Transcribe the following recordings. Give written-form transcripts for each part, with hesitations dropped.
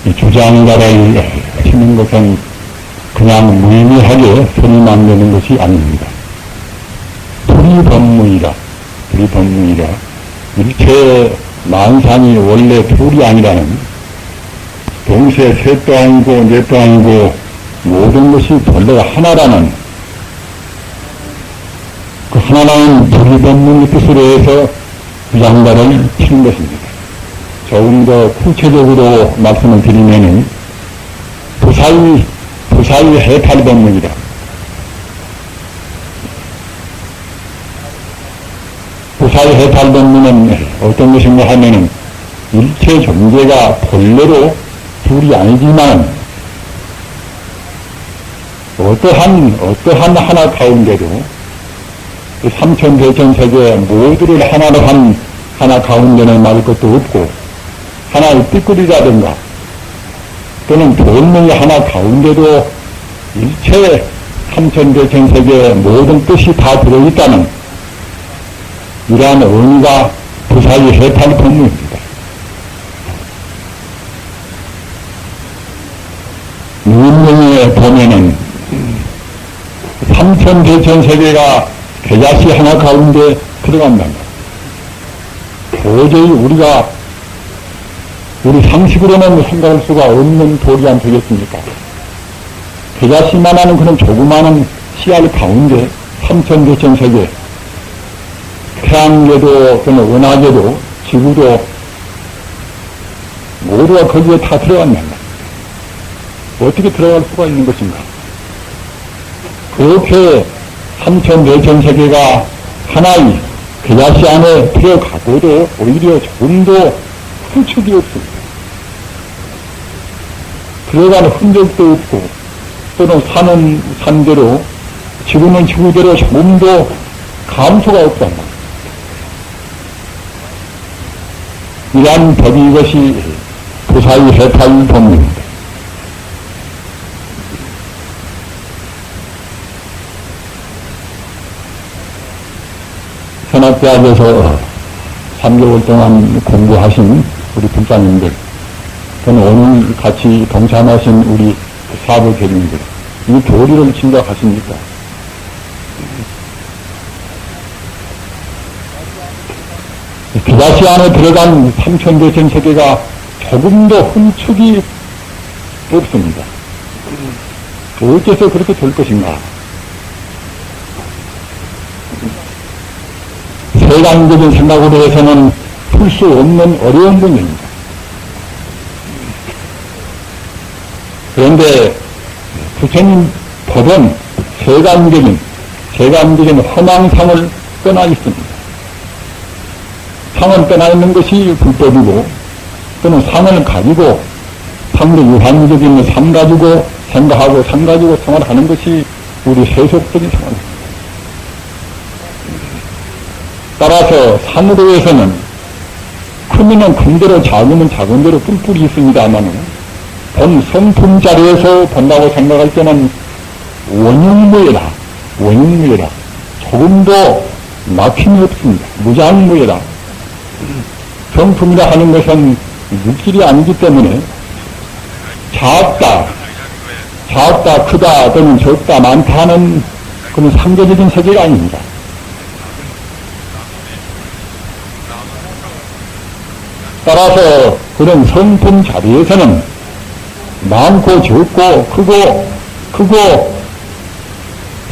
이 주장가를 치는 것은 그냥 무의미하게 소리만 내는 것이 아닙니다. 불이법무이라, 불이법무이라. 일체 만상이 원래 둘이 아니라는, 동시에 셋도 아니고 넷도 아니고 모든 것이 본래가 하나라는, 그 하나라는 불이법문의 뜻으로 해서 주장가를 치는 것입니다. 조금 더 구체적으로 말씀을 드리면은 부사의 해탈법문이다. 부사의 해탈법문은 어떤 것인가 하면은 일체 존재가 본래로 둘이 아니지만 어떠한 하나 가운데도 삼천대천세계 모두를 하나로 한 하나 가운데는 말할 것도 없고, 하나의 띠끌이라든가 또는 본능의 하나 가운데도 일체 삼천대천세계 모든 뜻이 다 들어있다는 이러한 의미가 부사의 해탈 법문입니다. 문명에 보면은 삼천대천세계가 계자시 하나 가운데 들어간다. 도저히 우리 상식으로는 생각할 수가 없는 도리안 되겠습니까? 계자시만 하는 그런 조그마한 씨알 가운데 삼천대천세계, 태양계도, 은하계도, 지구도 모두가 거기에 다 들어간다. 어떻게 들어갈 수가 있는 것인가? 그렇게 삼천대천세계가 하나의 계자시 안에 들어가고도 오히려 조금도 흠축이 없습니다. 들어가는 흔적도 없고, 또는 산은 산대로, 지구는 지구대로 조금도 감소가 없단 말이에요. 이러한 법이 이것이 부사의 해탈 법문입니다. 현악대학에서 3개월 동안 공부하신 우리 불사님들, 또는 오늘 같이 동참하신 우리 사부교님들, 이 도리를 짐작하십니까? 계자시 안에 들어간 삼천대천 세계가 조금도 흠축이 없습니다. 어째서 그렇게 될 것인가? 세간적인 생각으로 해서는 풀 수 없는 어려운 문제입니다. 그런데 부처님 법은 세간적인 허망상을 떠나 있습니다. 상을 떠나 있는 것이 불법이고, 또는 상을 가지고 상대 유한적인 삶 가지고 생각하고 삶 가지고 생활하는 것이 우리 세속적인 생활입니다. 따라서 상으로 해서는 크면은 큰 대로 작으면 작은 대로 뿔뿔이 있습니다만 본 성품 자리에서 본다고 생각할 때는 원흉무예라 조금도 막힘이 없습니다. 무장무예라. 성품이라 하는 것은 물질이 아니기 때문에 작다 크다 또는 적다 많다 하는 그런 상대적인 세계가 아닙니다. 따라서 그런 성품 자리에서는 많고 적고 크고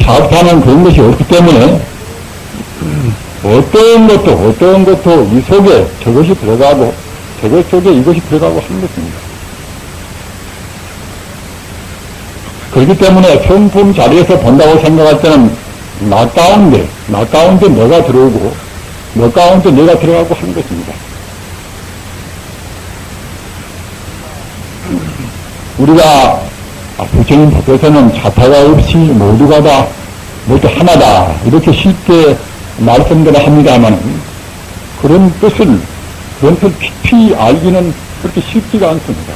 작다는 그런 것이 없기 때문에 어떤 것도 이 속에 저것이 들어가고 저것 속에 이것이 들어가고 하는 것입니다. 그렇기 때문에 성품 자리에서 본다고 생각할 때는 나 가운데 내가 들어오고 너 가운데 내가 들어가고 하는 것입니다. 우리가 부처님 법에서는 자타가 없이 모두가 다 모두 하나다 이렇게 쉽게 말씀들을 합니다만 그런 뜻을 깊이 알기는 그렇게 쉽지가 않습니다.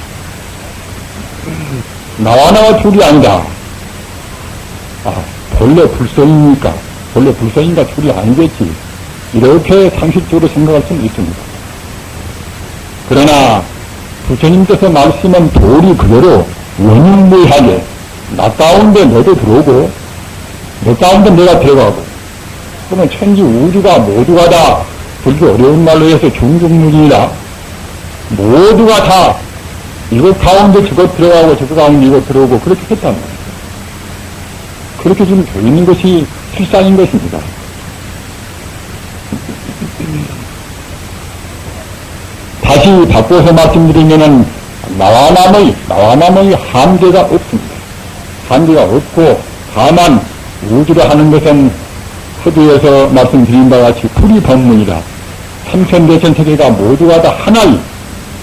나와 둘이 아니다. 본래 불성이니까 둘이 아니겠지. 이렇게 상식적으로 생각할 수는 있습니다. 그러나 부처님께서 말씀한 도리 그대로 원인무이하게 나 가운데 너도 들어오고 너 가운데 내가 들어가고 그러면 천지 우주가 모두가 다 불교 어려운 말로 해서 중중무진이다. 모두가 다 이것 가운데 저것 들어가고 저것 가운데 이것 들어오고 그렇게 했단 말이에요. 그렇게 지금 되어 있는 것이 실상인 것입니다. 다시 바꿔서 말씀드리면은 나와 남의 한계가 없습니다. 한계가 없고 다만 우주를 하는 것은 서두에서 말씀드린 바와 같이 불이법문이다. 삼천대천 세계가 모두가 다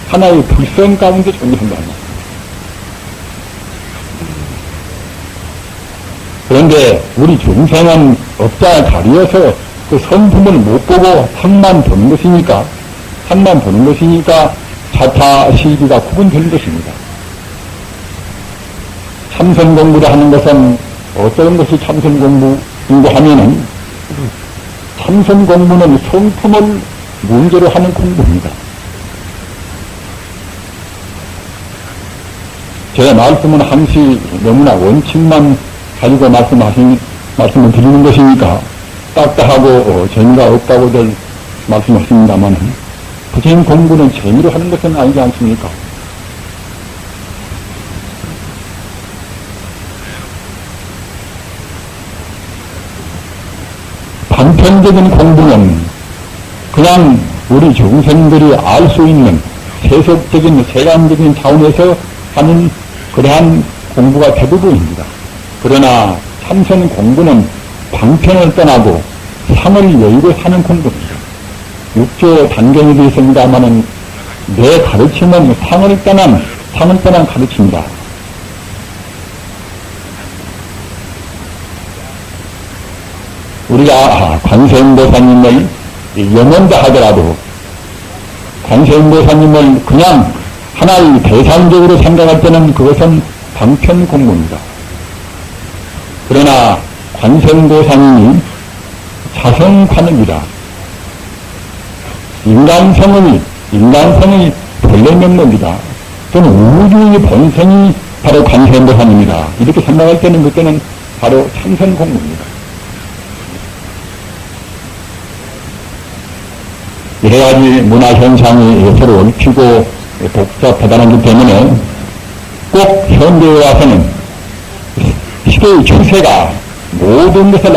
하나의 불성 가운데 존재한다. 그런데 우리 중생은 업자에 가리어서 그 성품을 못 보고 상만 보는 것이니까 자타 시비가 구분되는 것입니다. 참선 공부를 하는 것은 어떤 것이 참선 공부하면은 참선 공부는 성품을 문제로 하는 공부입니다. 제 말씀은 항시 너무나 원칙만 가지고 말씀을 드리는 것이니까 딱딱하고 재미가 없다고들 말씀하십니다만 부처님 공부는 재미로 하는 것은 아니지 않습니까? 단편적인 공부는 그냥 우리 중생들이 알 수 있는 세속적인 세간적인 차원에서 하는 그러한 공부가 대부분입니다. 그러나 참선 공부는 방편을 떠나고 상을 여의고 사는 공부입니다. 육조 단견이 되어 있습니다만은 내 가르침은 상을 떠난 가르침이다. 우리가 관세음보사님을 영원자 하더라도 관세음보사님을 그냥 하나의 대상적으로 생각할 때는 그것은 방편 공부입니다. 그러나 관세음보사님이 자성관음이다. 인간성의 본래 면목이다. 또는 우주의 본성이 바로 관세음보사님이다. 이렇게 생각할 때는 그때는 바로 참선 공부입니다. 여러가지 문화현상이 서로 얽히고 복잡하다는 것 때문에 꼭 현대에 와서는 시대의 추세가 모든 것을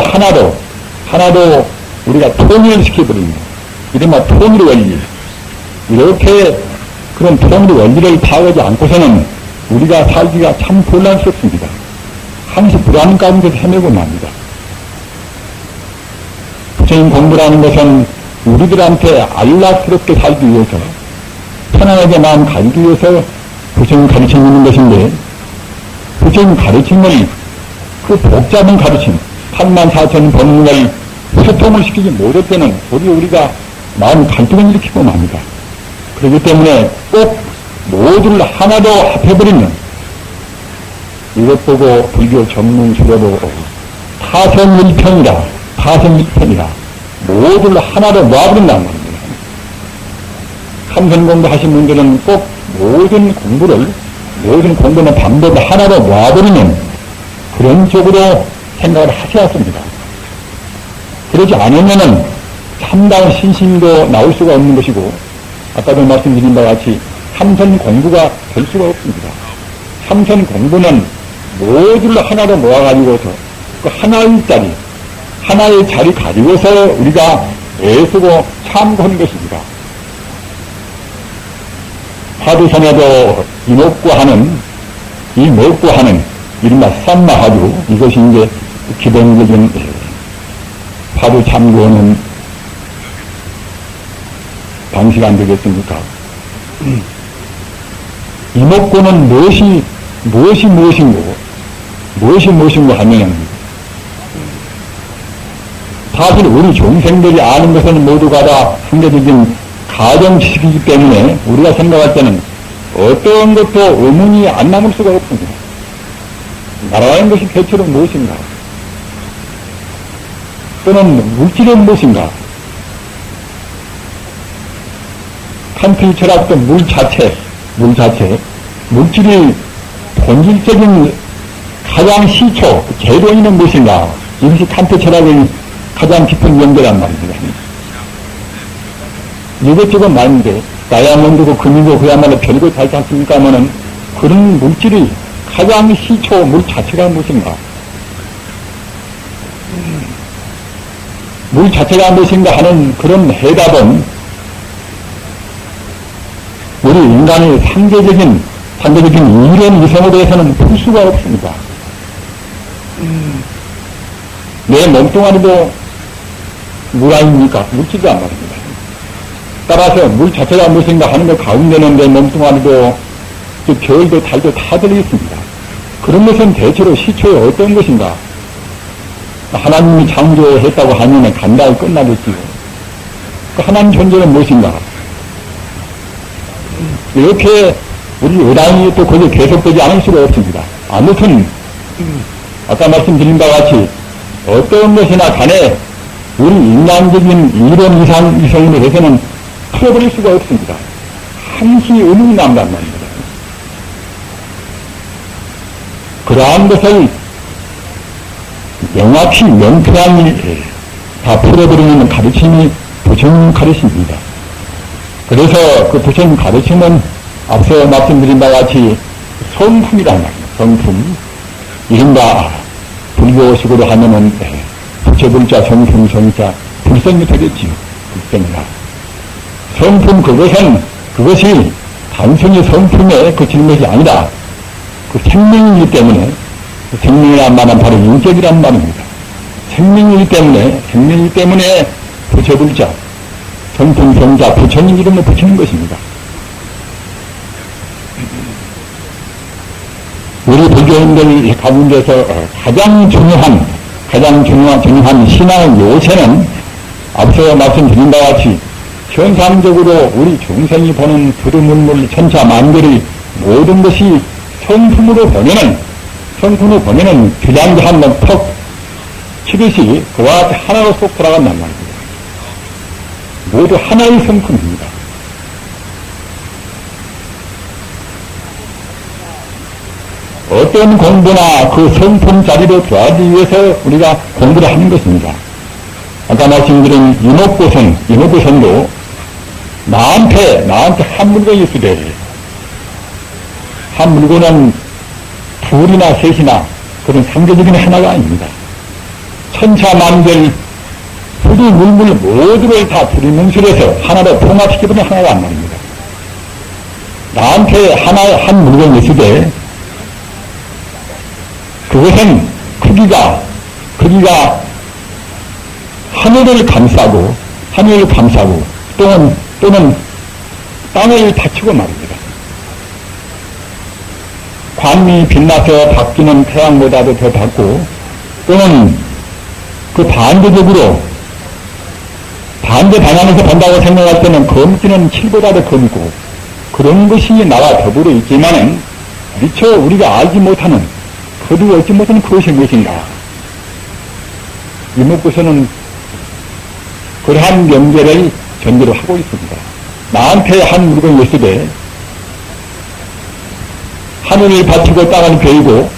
하나로 우리가 통일시켜버립니다. 이른바 통일 원리. 이렇게 그런 통일 원리를 파악하지 않고서는 우리가 살기가 참 곤란스럽습니다. 항상 불안 가운데서 헤매고 맙니다. 부처님 공부라는 것은 우리들한테 안락스럽게 살기 위해서 편안하게 마음 가지기 위해서 부처님 가르쳐 주는 것인데 부처님 가르침을 그 복잡한 가르침 84,000 법문을 소통을 시키지 못할 때는 도리어 우리가 마음 갈등을 일으키고 맙니다. 그렇기 때문에 꼭 모두를 하나로 합해버리면 이것 보고 불교 전문 수료도 타성일편이라 모두를 하나로 모아버린다는 겁니다. 참선 공부하신 분들은 꼭 모든 공부는 방법을 하나로 모아버리면 그런 쪽으로 생각을 하셔야 합니다. 그러지 않으면은 참다운 신심도 나올 수가 없는 것이고, 아까도 말씀드린 바와 같이 참선 공부가 될 수가 없습니다. 참선 공부는 모두를 하나로 모아가지고서 그 하나의 자리 가지고서 우리가 애쓰고 참고하는 것입니다. 화두선에도 이먹고 하는 이른바 쌈마화두, 이것이 이제 기본적인 화두 참고하는 방식 안 되겠습니까? 이먹고는 무엇이 무엇인고 하면 사실 우리 중생들이 아는 것은 모두가 다 상대적인 가정 지식이기 때문에 우리가 생각할 때는 어떤 것도 의문이 안 남을 수가 없습니다. 나라는 것이 대체로 무엇인가? 또는 물질은 무엇인가? 칸트의 철학도 물 자체, 물 자체, 물질이 본질적인 가장 시초, 재료인은 무엇인가? 이것이 칸트 철학의 가장 깊은 연결한 말입니다. 이것저것 많은데, 다이아몬드고 금이고 그야말로 별거 다 있지 않습니까? 하면은 그런 물질이 가장 시초 물 자체가 무엇인가? 물 자체가 무엇인가 하는 그런 해답은 우리 인간의 상대적인 이런 이성에 대해서는 풀 수가 없습니다. 내 몸뚱아리도 물 아닙니까? 물질도 안 말입니다. 따라서 물 자체가 무엇인가 하는 것 가운데는 내 몸뚱아리도 별도 달도 다 들어있습니다. 그런 것은 대체로 시초에 어떤 것인가? 하나님이 창조했다고 하면 간단히 끝나겠지요. 그 하나님 존재는 무엇인가? 이렇게 우리 의단이 또 거기에 계속되지 않을 수가 없습니다. 아무튼 아까 말씀드린 바와 같이 어떤 것이나 간에 우리 인간적인 이론 이성으로 해서는 풀어버릴 수가 없습니다. 항시 의문이 남단 말입니다. 그러한 것을 명확히 명쾌하게 다 풀어버리는 가르침이 부처님 가르침입니다. 그래서 그 부처님 가르침은 앞서 말씀드린 바와 같이 성품이란 말입니다. 성품. 이른바 불교식으로 하면은 부처불자 성품 성자 불성이 되겠지요. 불성이라. 성품 그것이 단순히 성품에 그치는 것이 아니라 그 생명이기 때문에 그 생명이란 말은 바로 인격이란 말입니다. 생명이기 때문에 부처불자 성품 성자 부처님 이름을 붙이는 것입니다. 우리 불교인들 가운데서 가장 중요한 신앙의 요새는 앞서 말씀드린 바와 같이 현상적으로 우리 중생이 보는 두루물물 천차 만별의 모든 것이 성품으로 보면은 그냥 한번 턱 치듯이 그와 같이 하나로 쏙 돌아간단 말입니다. 모두 하나의 성품입니다. 어떤 공부나 그 성품 자리로 들어가기 위해서 우리가 공부를 하는 것입니다. 아까 말씀드린 이목구선도 나한테 한 물건이 있으되 한 물건은 둘이나 셋이나 그런 상대적인 하나가 아닙니다. 천차만별 후두물물 모두를 다 두리뭉실해서 하나로 통합시켜버리는 하나가 안 말입니다. 나한테 한 물건이 있으되 그것은 크기가 하늘을 감싸고 또는 땅을 받치고 말입니다. 광이 빛나서 바뀌는 태양보다도 더 밝고 또는 그 반대적으로 반대 방향에서 본다고 생각할 때는 검지는 칠보다도 검고 그런 것이 나와 더불어 있지만은 미처 우리가 알지 못하는 거두어 얻지 못하는 그것이 무엇인가? 이목구서는 그러한 명제를 전제로 하고 있습니다. 나한테 한 물건이 있으되 하늘을 받치고 땅을 베이고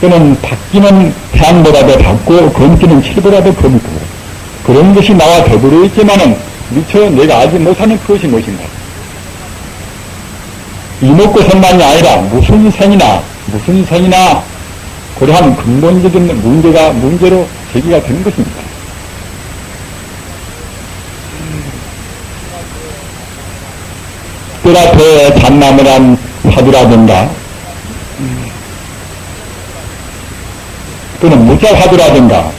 또는 바뀌는 태양보다도 밝고 검지는 칠보다도 검고 그런 것이 나와 더불어 있지만은 미처 내가 알지 못하는 그것이 무엇인가? 이목구선만이 아니라 무슨 생이나 그러한 근본적인 문제로 제기가 되는 것입니다. 뜰 앞에 잔나무를 한 화두라든가 또는 무자 화두라든가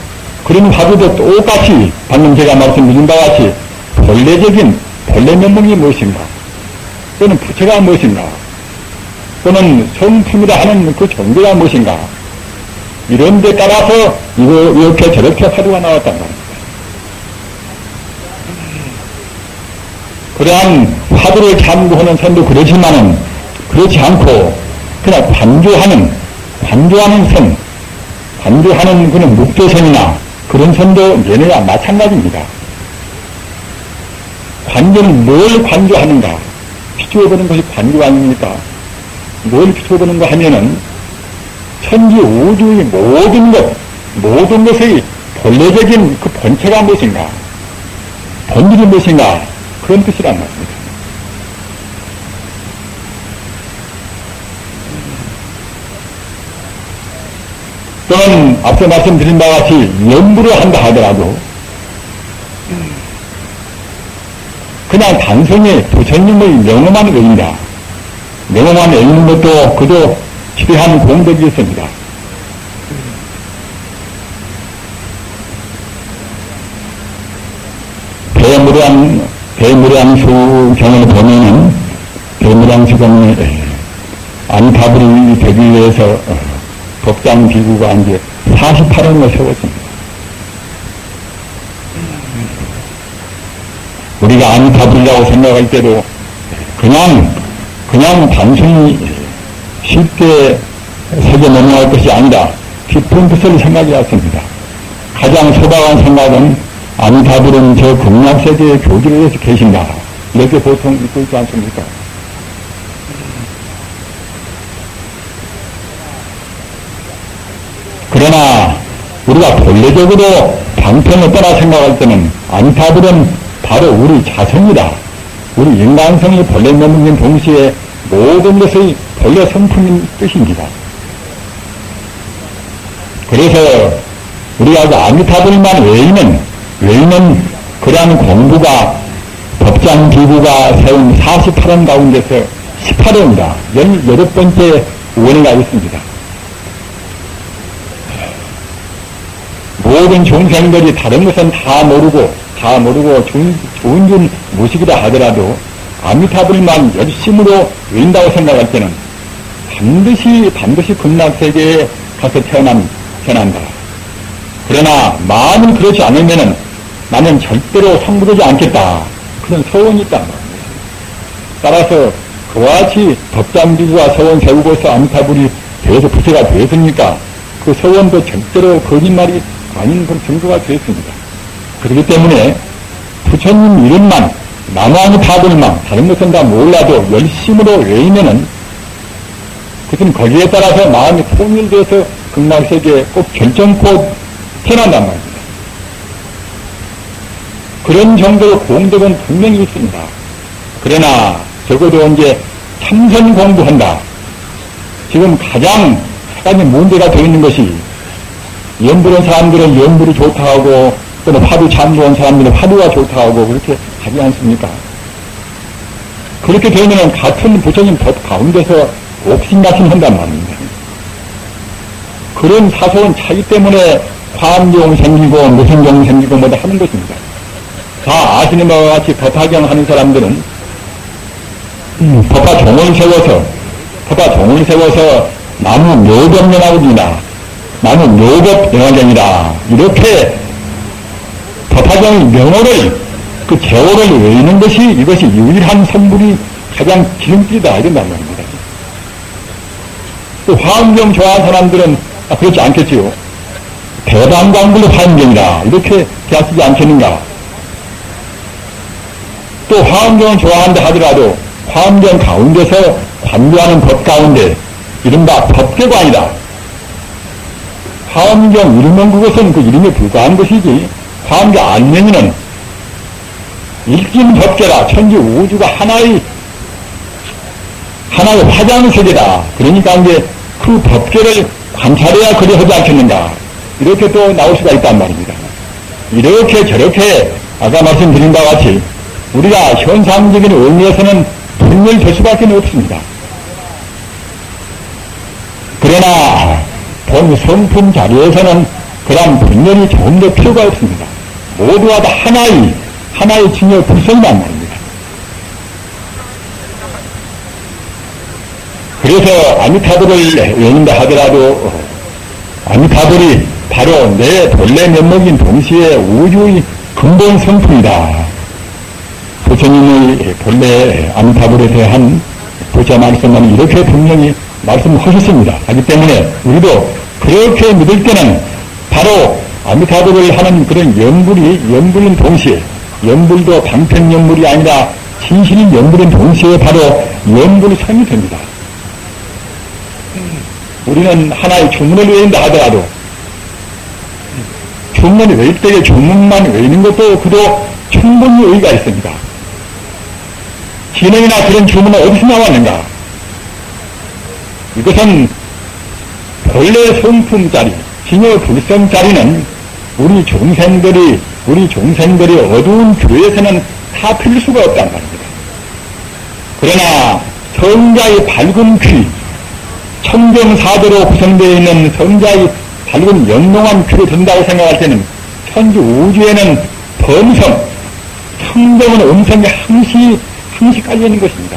그런 화두도 똑같이 방금 제가 말씀드린 바와 같이 본래 면목이 무엇인가 또는 부처가 무엇인가 또는 성품이라 하는 그 종교가 무엇인가 이런 데 따라서 이렇게 저렇게 화두가 나왔단 말입니다. 그러한 화두를 참고하는 선도 그렇지만은 그렇지 않고 그냥 반주하는 그런 묵조선이나 그런 선도 얘네가 마찬가지입니다. 관주는 뭘 관주하는가? 비추어보는 것이 관계 아닙니까? 뭘 비추어보는 거 하면은 천지 우주의 모든 것의 본래적인 그 본체가 무엇인가? 본질이 무엇인가? 그런 뜻이란 말입니다. 또는 앞서 말씀드린 바와 같이 연구를 한다 하더라도 그냥 단순히 부처님의 명엄한 의의다. 명엄한 의의는 것도 그도 지대한 공덕이 있습니다. 대무량수경을 보면은 대무량수경에 안타불이 되기 위해서 법장 비구가 이제 48원을 세웠습니다. 우리가 안타불이라고 생각할 때도 그냥 단순히 쉽게 세계 넘어갈 것이 아니라 깊은 뜻을 생각해 왔습니다. 가장 소박한 생각은 아미타불은 저 극락세계의 교주로 해서 계신다. 이렇게 보통 읽고 있지 않습니까? 그러나 우리가 본래적으로 방편을 따라 생각할 때는 아미타불은 바로 우리 자성이다. 우리 인간성이 본래 머무는 동시에 모든 것의 본래 성품인 뜻입니다. 그래서 우리가 그 아미타불만 외에는 그러한 공부가 법장 기구가 세운 48원 가운데서 18원이다. 18번째 원회가 있습니다. 모든 중생들이 다른 것은 다 모르고 좋은 줄 무식이라 하더라도 아미타불만 열심으로 외운다고 생각할 때는 반드시 극락세계에 가서 태어난다. 그러나 마음은 그렇지 않으면은 나는 절대로 성불하지 않겠다. 그런 소원이 있단 말입니다. 따라서 그와 같이 법장기구가 소원 세우고서 아미타불이 되어서 부처가 되었으니까 그 소원도 절대로 거짓말이 아닌 그런 증거가 되었습니다. 그렇기 때문에 부처님 이름만 나무아미타불만 다른 것은 다 몰라도 열심으로 외우면은 그것은 거기에 따라서 마음이 통일돼서 극락세계에 꼭 결정코 태어난단 말입니다. 그런 정도의 공덕은 분명히 있습니다. 그러나 적어도 이제 참선 공부한다. 지금 가장 문제가 되어 있는 것이 연부는 사람들은 연불이 좋다 하고 또는 화두 참 좋은 사람들은 화두가 좋다 하고 그렇게 하지 않습니까? 그렇게 되면 같은 부처님 법 가운데서 옥신각신한단 말입니다. 그런 사소한 차이 때문에 화엄경 생기고 무생경 생기고 뭐다 하는 것입니다. 다 아시는 바와 같이 법화경 하는 사람들은 법화 종을 세워서 나무 묘법명하고이나 나무 묘법 명화경이다. 이렇게 법화경의 명호를 그 제호를 외우는 것이 이것이 유일한 선불이 가장 기름기다 이런단 말입니다. 또 화엄경 좋아하는 사람들은 그렇지 않겠지요. 대방광불 화엄경이다. 이렇게 대하시지 않겠는가. 또 화엄경을 좋아한다 하더라도 화엄경 가운데서 관여하는 법 가운데 이른바 법계관이다. 화엄경 이름은 그것은 그 이름에 불과한 것이지 화엄경 안면에는 일진법계라. 천지 우주가 하나의 화장세계다. 그러니까 이제 그 법계를 관찰해야 그리 하지 않겠는가. 이렇게 또 나올 수가 있단 말입니다. 이렇게 저렇게 아까 말씀드린 바와 같이 우리가 현상적인 의미에서는 분열될 수밖에 없습니다. 그러나 본 성품 자리에서는 그런 분열이 조금 더 필요가 없습니다. 모두가 다 하나의 진여 불성이란 말입니다. 그래서 아미타불을 외운다 하더라도 아미타불이 바로 내 본래 면목인 동시에 우주의 근본 성품이다. 부처님의 본래 아미타불에 대한 부처 말씀은 이렇게 분명히 말씀하셨습니다. 하기 때문에 우리도 그렇게 믿을 때는 바로 아미타불을 하는 그런 연불인 동시에 연불도 방편연불이 아니라 진실이 연불인 동시에 바로 연불이 성이 됩니다. 우리는 하나의 주문을 외운다 하더라도 주문을 외울 때에 주문만 외우는 것도 그도 충분히 의의가 있습니다. 진행이나 그런 주문은 어디서 나왔는가? 이것은 본래 성품짜리, 진여 불성짜리는 우리 종생들이 어두운 교회에서는 다 필수가 없단 말입니다. 그러나 성자의 밝은 귀, 청정사도로 구성되어 있는 성자의 밝은 영롱한 귀를 든다고 생각할 때는 천지 우주에는 범성, 청정은 음성이 항시 깔려 있는 것입니다.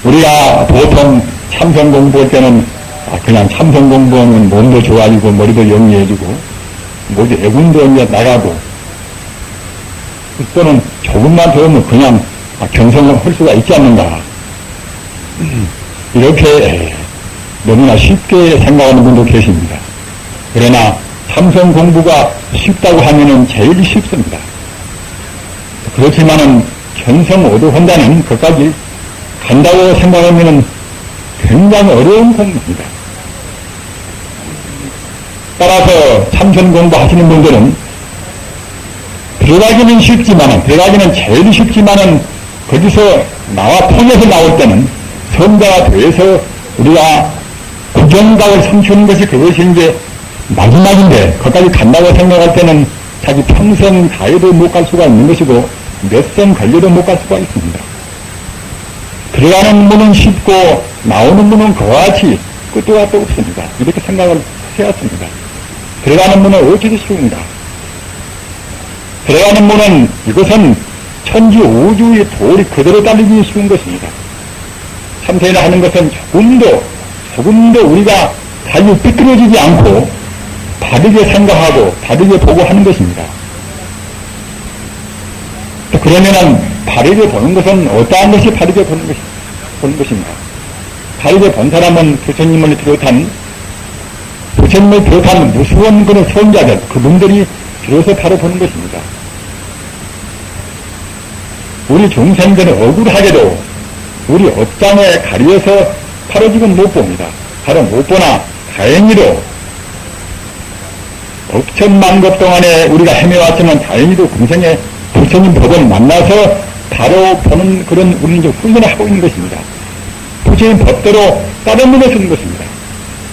우리가 보통 참선 공부할 때는 그냥 참선 공부하면 몸도 좋아지고 머리도 영리해지고 모두 애군도 이제 나가고 또는 조금만 더 하면 그냥 견성을 할 수가 있지 않는가. 이렇게 너무나 쉽게 생각하는 분도 계십니다. 그러나 참선 공부가 쉽다고 하면은 제일 쉽습니다. 그렇지만은 견성 얻어한다는 것까지 간다고 생각하면은 굉장히 어려운 공부입니다. 따라서 참선 공부하시는 분들은 들어가기는 제일 쉽지만은 거기서 통해서 나올 때는 성자가 돼서 우리가 구정각을 삼키는 것이 그것이 이제 마지막인데 거기까지 간다고 생각할 때는 자기 평생 다해도 못 갈 수가 있는 것이고 몇 생 걸려도 못 갈 수가 있습니다. 들어가는 문은 쉽고 나오는 문은 그와 같이 끝도 같도 없습니다. 이렇게 생각을 해왔습니다. 들어가는 문은 어찌도 쉬운가? 들어가는 문은 이것은 천지 우주의 도리 그대로 달리기 쉬운 것입니다. 참선이라 하는 것은 조금도 우리가 달리 삐뚤어지지 않고 바르게 생각하고 바르게 보고 하는 것입니다. 그러면은 바르게 보는 것은 어떠한 것이 바르게 보는 것인가? 바르게 본 사람은 부처님을 비롯한 무수한 그런 선자들, 그분들이 비로소 바로 보는 것입니다. 우리 중생들은 억울하게도 우리 업장에 가려서 바로 지금 못 봅니다. 바로 못 보나 다행히도 억천만급 동안에 우리가 헤매왔지만 다행히도 금생에 부처님 법을 만나서 바로 보는 그런 우리는 이제 훈련을 하고 있는 것입니다. 부처님 법대로 다른 눈에 쓰는 것입니다.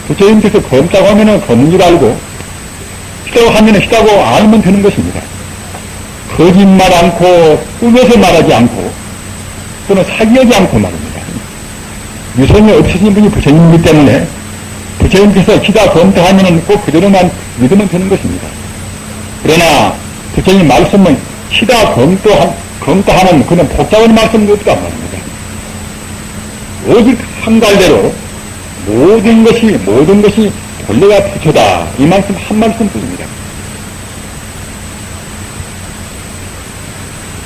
부처님께서 검다고 하면은 검은 줄 알고 시다고 하면은 시다고 알면 되는 것입니다. 거짓말 않고 꾸며서 말하지 않고 또는 사기하지 않고 말입니다. 유선이 없으신 분이 부처님이기 때문에 부처님께서 기다 검토하면은 꼭 그대로만 믿으면 되는 것입니다. 그러나 부처님 말씀은 시다 검토하는 그런 복잡한 말씀은 없단 말입니다. 오직 한 갈대로 모든 것이 본래가 부처다. 이 말씀 한 말씀뿐입니다.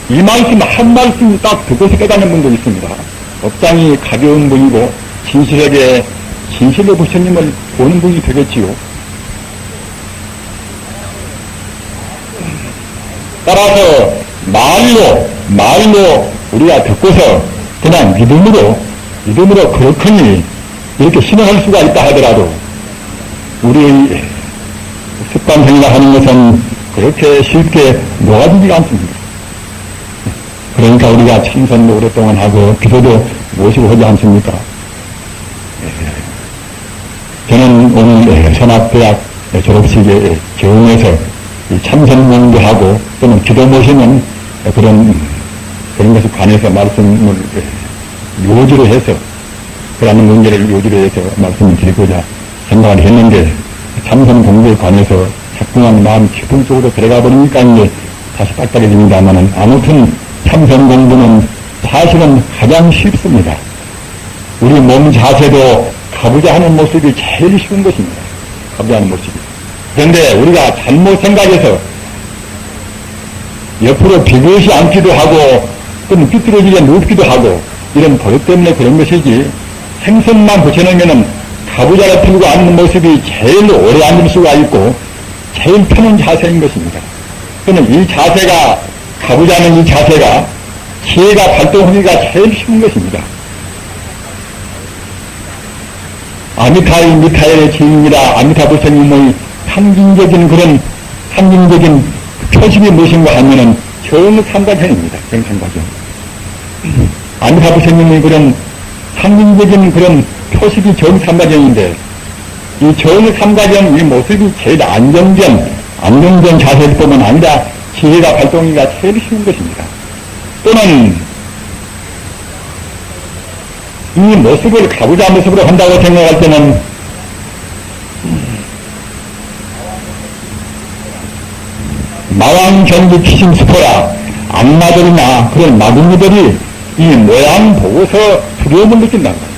이 말씀 한 말씀 딱 듣고서 깨닫는 분도 있습니다. 업장이 가벼운 분이고 진실로 부처님을 보는 분이 되겠지요. 따라서 말로 우리가 듣고서 그냥 믿음으로 그렇거니 이렇게 신앙할 수가 있다 하더라도 우리의 습관생활 하는 것은 그렇게 쉽게 녹아지지가 않습니다. 그러니까 우리가 참선도 오랫동안 하고 기도도 모시고 하지 않습니까? 저는 오늘 선악대학 졸업식에 경에서 참선 공부하고 또는 기도 모시는 그런 것에 관해서 말씀을 요지로 해서 그러는 문제를 요지로 해서 말씀을 드리고자 생각을 했는데 참선 공부에 관해서 자꾸만 마음 깊은 쪽으로 들어가 버리니까 이제 다시 빡빡해집니다만은 아무튼 참선 공부는 사실은 가장 쉽습니다. 우리 몸 자세도 가부좌 하는 모습이 제일 쉬운 것입니다. 가부좌 하는 모습이. 그런데 우리가 잘못 생각해서 옆으로 비교시 않기도 하고 또는 삐뚤어지게 눕기도 하고 이런 버릇 때문에 그런 것이지 생선만 붙여놓으면은 가부좌를 들고 앉는 모습이 제일 오래 앉을 수가 있고 제일 편한 자세인 것입니다. 또는 이 자세가, 가보자는 이 자세가 지혜가 발동하기가 제일 쉬운 것입니다. 아미타의 미타엘의 지인이라 아미타 부처님의 상징적인 표식이 무엇인가 하면은 정삼가전입니다. 정삼가전. 아미타 부처님의 그런 상징적인 그런 표식이 정삼가전인데, 이 정삼가전 이 모습이 제일 안정된 자세일 뿐만 아니라 지혜가 발동하기가 제일 쉬운 것입니다. 또는 이 모습을 가부좌 모습으로 한다고 생각할 때는 마왕경기 키심스포라 악마들이나 그런 마구니들이 이 모양 보고서 두려움을 느낀다는 겁니다.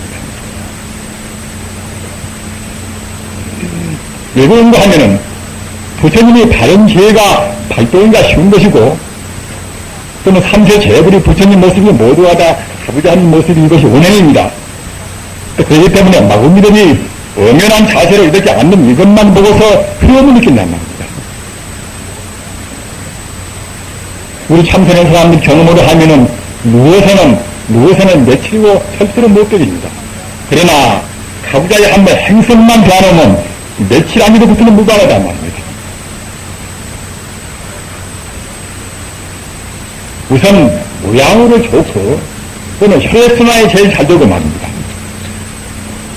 왜 그런가 하면은 부처님이 다른 지혜가 발동이가 쉬운 것이고, 또는 삼세 재불이 부처님 모습이 모두가 다 가부좌하는 모습이 이것이 원행입니다. 그렇기 때문에 마구니들이 엄연한 자세로 이렇게 앉는 이것만 보고서 두려움을 느낀단 말입니다. 우리 참선의 사람들 경험으로 하면은 누워서는 며칠이고 절대로 못 드립니다. 그러나 가부좌에 한번 행성만 변하면 며칠 안에도부터는 무방하단 말입니다. 우선 모양으로 좋고, 또는 혈액순환이 제일 잘 되고 말입니다.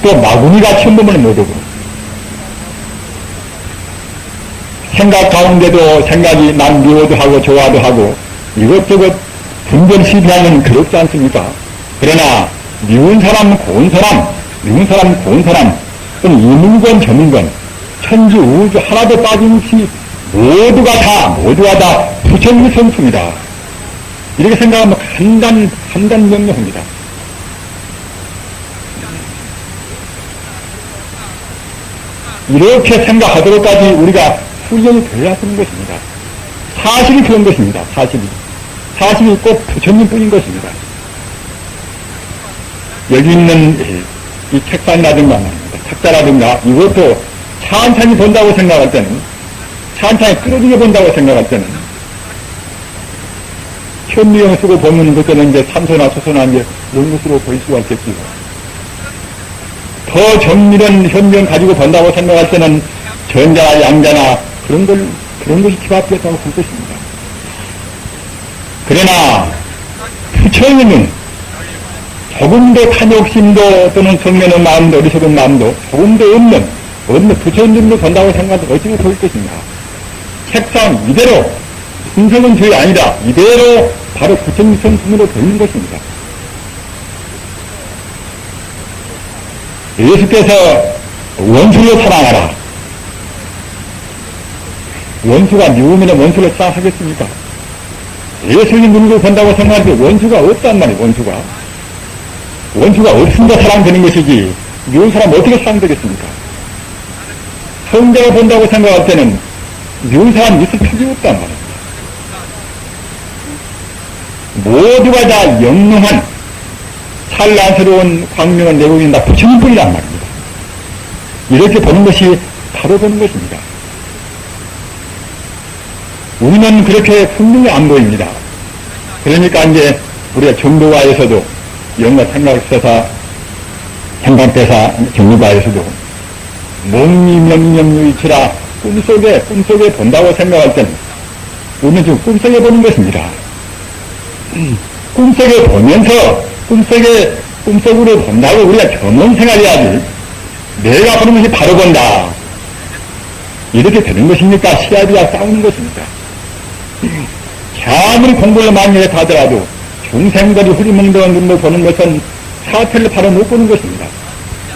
또 마구니가 천범을 못 오고, 생각 가운데도 생각이 난 미워도 하고 좋아도 하고 이것저것 분별 시비하는 그렇지 않습니까? 그러나 미운 사람 고운 사람, 또는 이문건 저문건 천지 우주 하나도 빠짐없이 모두가 다 부처님의 성품이다. 이렇게 생각하면 간단명료합니다. 이렇게 생각하도록까지 우리가 훈련이 되어야 하는 것입니다. 사실이 그런 것입니다. 사실이 꼭 부처님 뿐인 것입니다. 여기 있는 이 책상이라든가 탁자라든가 이것도 찬찬히 본다고 생각할 때는, 찬찬히 끌어들여 본다고 생각할 때는 현미경 쓰고 보면 그때는 이제 산소나 수소나 이제 이런 것으로 보일 수가 있겠지요. 더 정밀한 현미경 가지고 본다고 생각할 때는 전자나 양자나 그런 것이 기밥되었다고 볼 것입니다. 그러나 부처님은 조금도 탐욕심도 또는 성면의 마음도 어리석은 마음도 조금도 없는 부처님도 본다고 생각하면 어찌 보일 것입니다. 책상 이대로 인성은 저희 아니라 이대로 바로 부처님 성품으로 되는 것입니다. 예수께서 원수를 사랑하라. 원수가 미우면 원수를 사랑하겠습니까? 예수님 눈으로 본다고 생각할 때 원수가 없단 말이에요. 원수가 없으니까 사랑되는 것이지 미운 사람 어떻게 사랑되겠습니까? 성자가 본다고 생각할 때는 미운 사람 있을 필요 없단 말이에요. 모두가 다 영롱한 찬란스러운 광명한 내공이 다 부처님뿐이란 말입니다. 이렇게 보는 것이 바로 보는 것입니다. 우리는 그렇게 분명히 안 보입니다. 그러니까 이제 우리가 정도가에서도 영가 생각서사, 생각대사 정도가에서도 목미명령유이치라 꿈속에 본다고 생각할 때는 우리는 지금 꿈속에 보는 것입니다. 꿈속에 보면서 꿈속으로 본다고 우리가 겸손 생활해야지 내가 보는 것이 바로 본다. 이렇게 되는 것입니까? 시합이야 싸우는 것입니까? 아무리 공부를 많이 해 하더라도 중생들이 흐리멍덩한 눈으로 보는 것은 사태를 바로 못 보는 것입니다.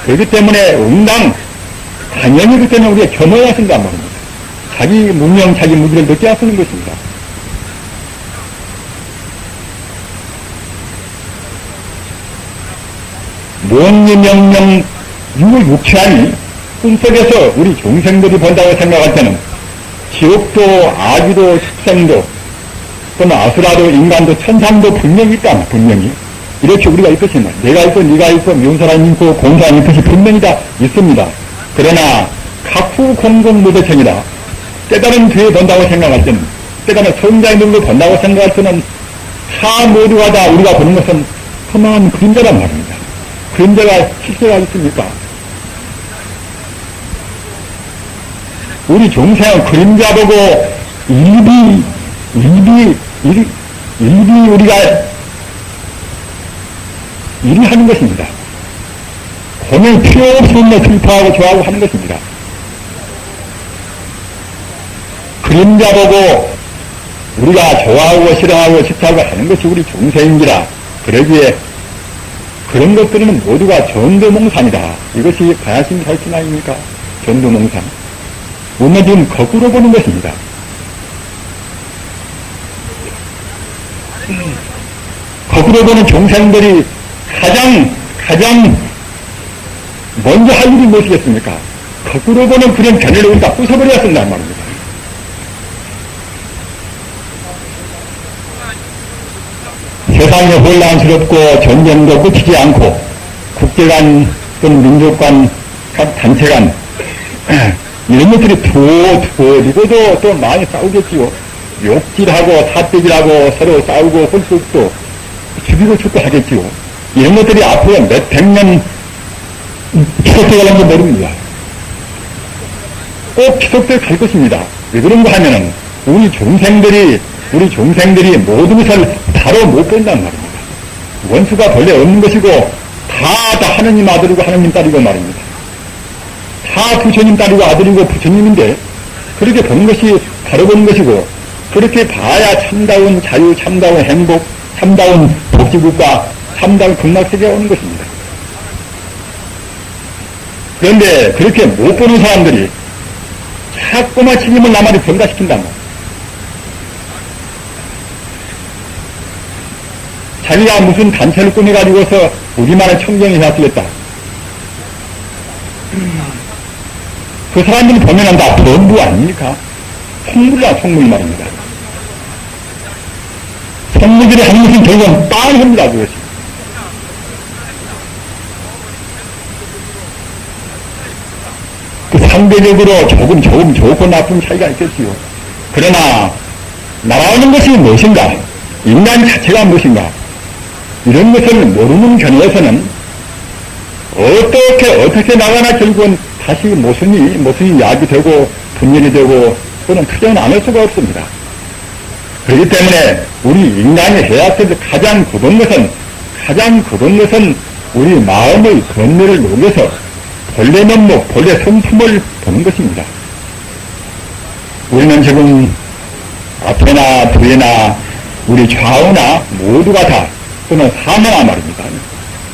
그렇기 때문에 응당 당연히 그때는 우리가 겸허해야 한단 말입니다. 자기 무명, 자기 무기를 느껴야 하는 것입니다. 무언리명령 유육체하니 꿈속에서 우리 중생들이 본다고 생각할 때는 지옥도 아기도 식생도 또는 아수라도 인간도 천상도 분명히 있다. 분명히 이렇게 우리가 있듯이 내가 있고 네가 있고 미운 사람이 있고 고운 사람이 있듯이 분명히 다 있습니다. 그러나 각후 공공무대천이라 깨달은 뒤에 본다고 생각할 때는, 깨달은 성자의 눈으로 본다고 생각할 때는 다 모두가 다 우리가 보는 것은 험한 그림자란 말입니다. 그림자가 실제가 있습니까? 우리 종생은 그림자 보고 일비 우리가 일하는 것입니다. 고명 필요 없이 있는 슬퍼하고 좋아하고 하는 것입니다. 그림자 보고 우리가 좋아하고 싫어하고 싫다고 하는 것이 우리 종생인지라 그러기에 그런 것들은 모두가 전도몽산이다. 이것이 바야심 혈신 아닙니까? 전도몽산. 우리는 지금 거꾸로 보는 것입니다. 거꾸로 보는 종생들이 가장 먼저 할 일이 무엇이겠습니까? 거꾸로 보는 그런 견해를 우리가 부숴버려야 쓴다는 말입니다. 세상이 혼란스럽고 전쟁도 끝이지 않고 국제 간 또는 민족 간 각 단체 간 이런 것들이 두고도 또 많이 싸우겠지요. 욕질하고 사태질하고 서로 싸우고 홀쭉도 죽이고 죽고 하겠지요. 이런 것들이 앞으로 몇 백년 지속되어 가는 줄 모릅니다. 꼭 지속되어 갈 것입니다. 왜 그런가 하면은 우리 종생들이 모든 것을 바로 못 본단 말입니다. 원수가 본래 없는 것이고 다 하느님 아들이고 하느님 딸이고 말입니다. 다 부처님 딸이고 아들이고 부처님인데 그렇게 보는 것이 바로 보는 것이고 그렇게 봐야 참다운 자유, 참다운 행복, 참다운 복지국가, 참다운 극락세계가 오는 것입니다. 그런데 그렇게 못 보는 사람들이 자꾸만 책임을 남한테 전가시킨단 말이에요. 자기가 무슨 단체를 꾸며가지고서 우리만의 청정이 해왔겠다. 그 사람들이 보면은 다 범부 아닙니까? 속물이야, 말입니다. 속물들이 하는 것은 결국은 빵합니다, 그것이. 그 상대적으로 조금 좋고 나쁜 차이가 있겠지요. 그러나, 나라는 것이 무엇인가? 인간 자체가 무엇인가? 이런 것을 모르는 견해에서는 어떻게 나가나 결국은 다시 모순이 약이 되고 분열이 되고 또는 투쟁은 안 할 수가 없습니다. 그렇기 때문에 우리 인간이 해야 될 가장 굽은 것은 우리 마음의 건뇌를 녹여서 본래 면목, 본래 성품을 보는 것입니다. 우리는 지금 앞에나 뒤에나 우리 좌우나 모두가 다 또는 사면아 말입니다.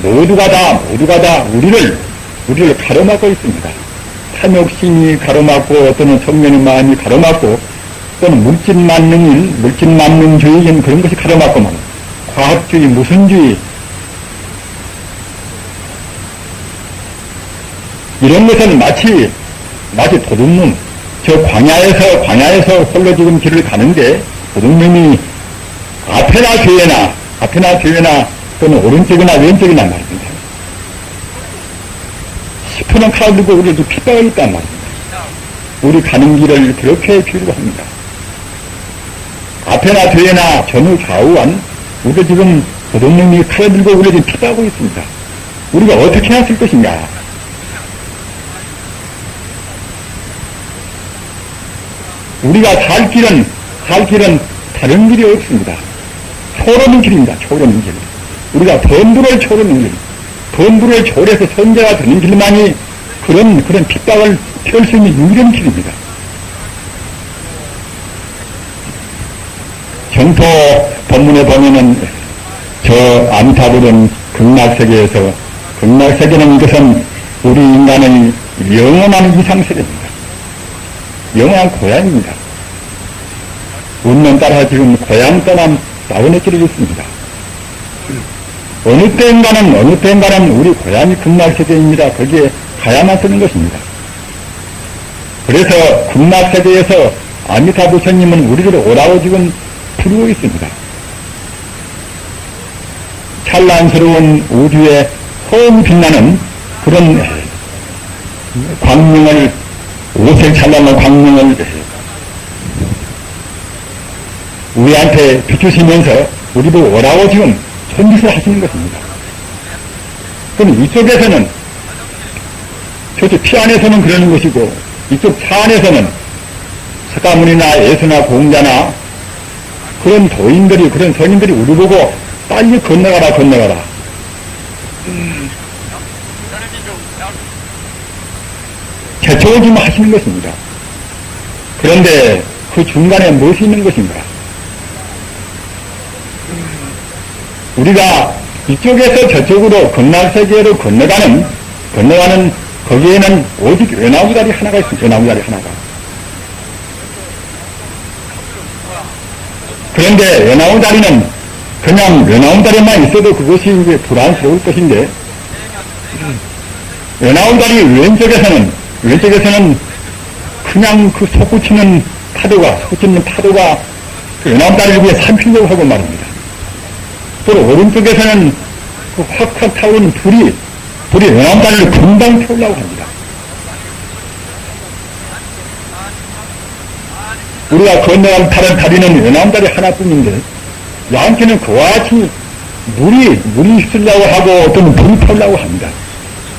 모두가 다 우리를 가로막고 있습니다. 탐욕심이 가로막고 또는 성면의 마음이 가로막고 또는 물질만능주의인 그런 것이 가로막고만 과학주의, 무슨주의 이런 것은 마치 도둑놈 저 광야에서 홀로 지금 길을 가는데 도둑놈이 앞에나 뒤에나 또는 오른쪽이나 왼쪽이나 말입니다. 시퍼런 칼을 들고 우리에게 핍박을 있단 말입니다. 우리 가는 길을 그렇게 비유를 합니다. 앞에나 뒤에나 전후 좌우한 우리가 지금 도둑놈이 칼을 들고 우리에게 핍박하고 있습니다. 우리가 어떻게 해야 할 것인가? 우리가 살 길은 다른 길이 없습니다. 초로는 길입니다. 초로는 길. 우리가 범부를 초로는 길. 범부를 초래해서 선자가 되는 길만이 그런 핍박을 펼 수 있는 유일한 길입니다. 정토 본문에 보면은 저 아미타불은 극락세계는 이것은 우리 인간의 영원한 이상세계입니다. 영원한 고향입니다. 운명 따라 지금 고향 떠난 나원의 길이 있습니다. 어느 때인가는 우리 고향이 극락세계입니다. 거기에 가야만 쓰는 것입니다. 그래서 극락세계에서 아미타 부처님은 우리를 오라고 지금 부르고 있습니다. 찬란스러운 우주에 허음 빛나는 그런 광명을, 오색 찬란한 광명을 우리한테 비추시면서 우리도 오라고 지금 손짓을 하시는 것입니다. 그럼 이쪽에서는 저쪽 피 안에서는 그러는 것이고 이쪽 차 안에서는 석가모니나 예수나 공자나 그런 도인들이 그런 성인들이 우리 보고 빨리 건너가라 건너가라 재촉을 좀 하시는 것입니다. 그런데 그 중간에 무엇이 있는 것인가? 우리가 이쪽에서 저쪽으로 건날세계로 건너가는 거기에는 오직 연나무다리 하나가 있습니다. 연나무다리 하나가. 그런데 연나무다리는 그냥 연나무다리만 있어도 그것이 이제 불안스러울 것인데 연나무다리 왼쪽에서는 그냥 그 솟구치는 파도가 그 연나무다리를 위해 삼키려고 하고 말입니다. 또 오른쪽에서는 그 확확 타오르는 불이 연나무다리를 금방 태우려고 합니다. 우리가 건너갈 다른 다리는 연나무다리 하나뿐인데 양쪽에는 그와 같이 물이 휩쓸려고 하고 어떤 불이 타오려고 합니다.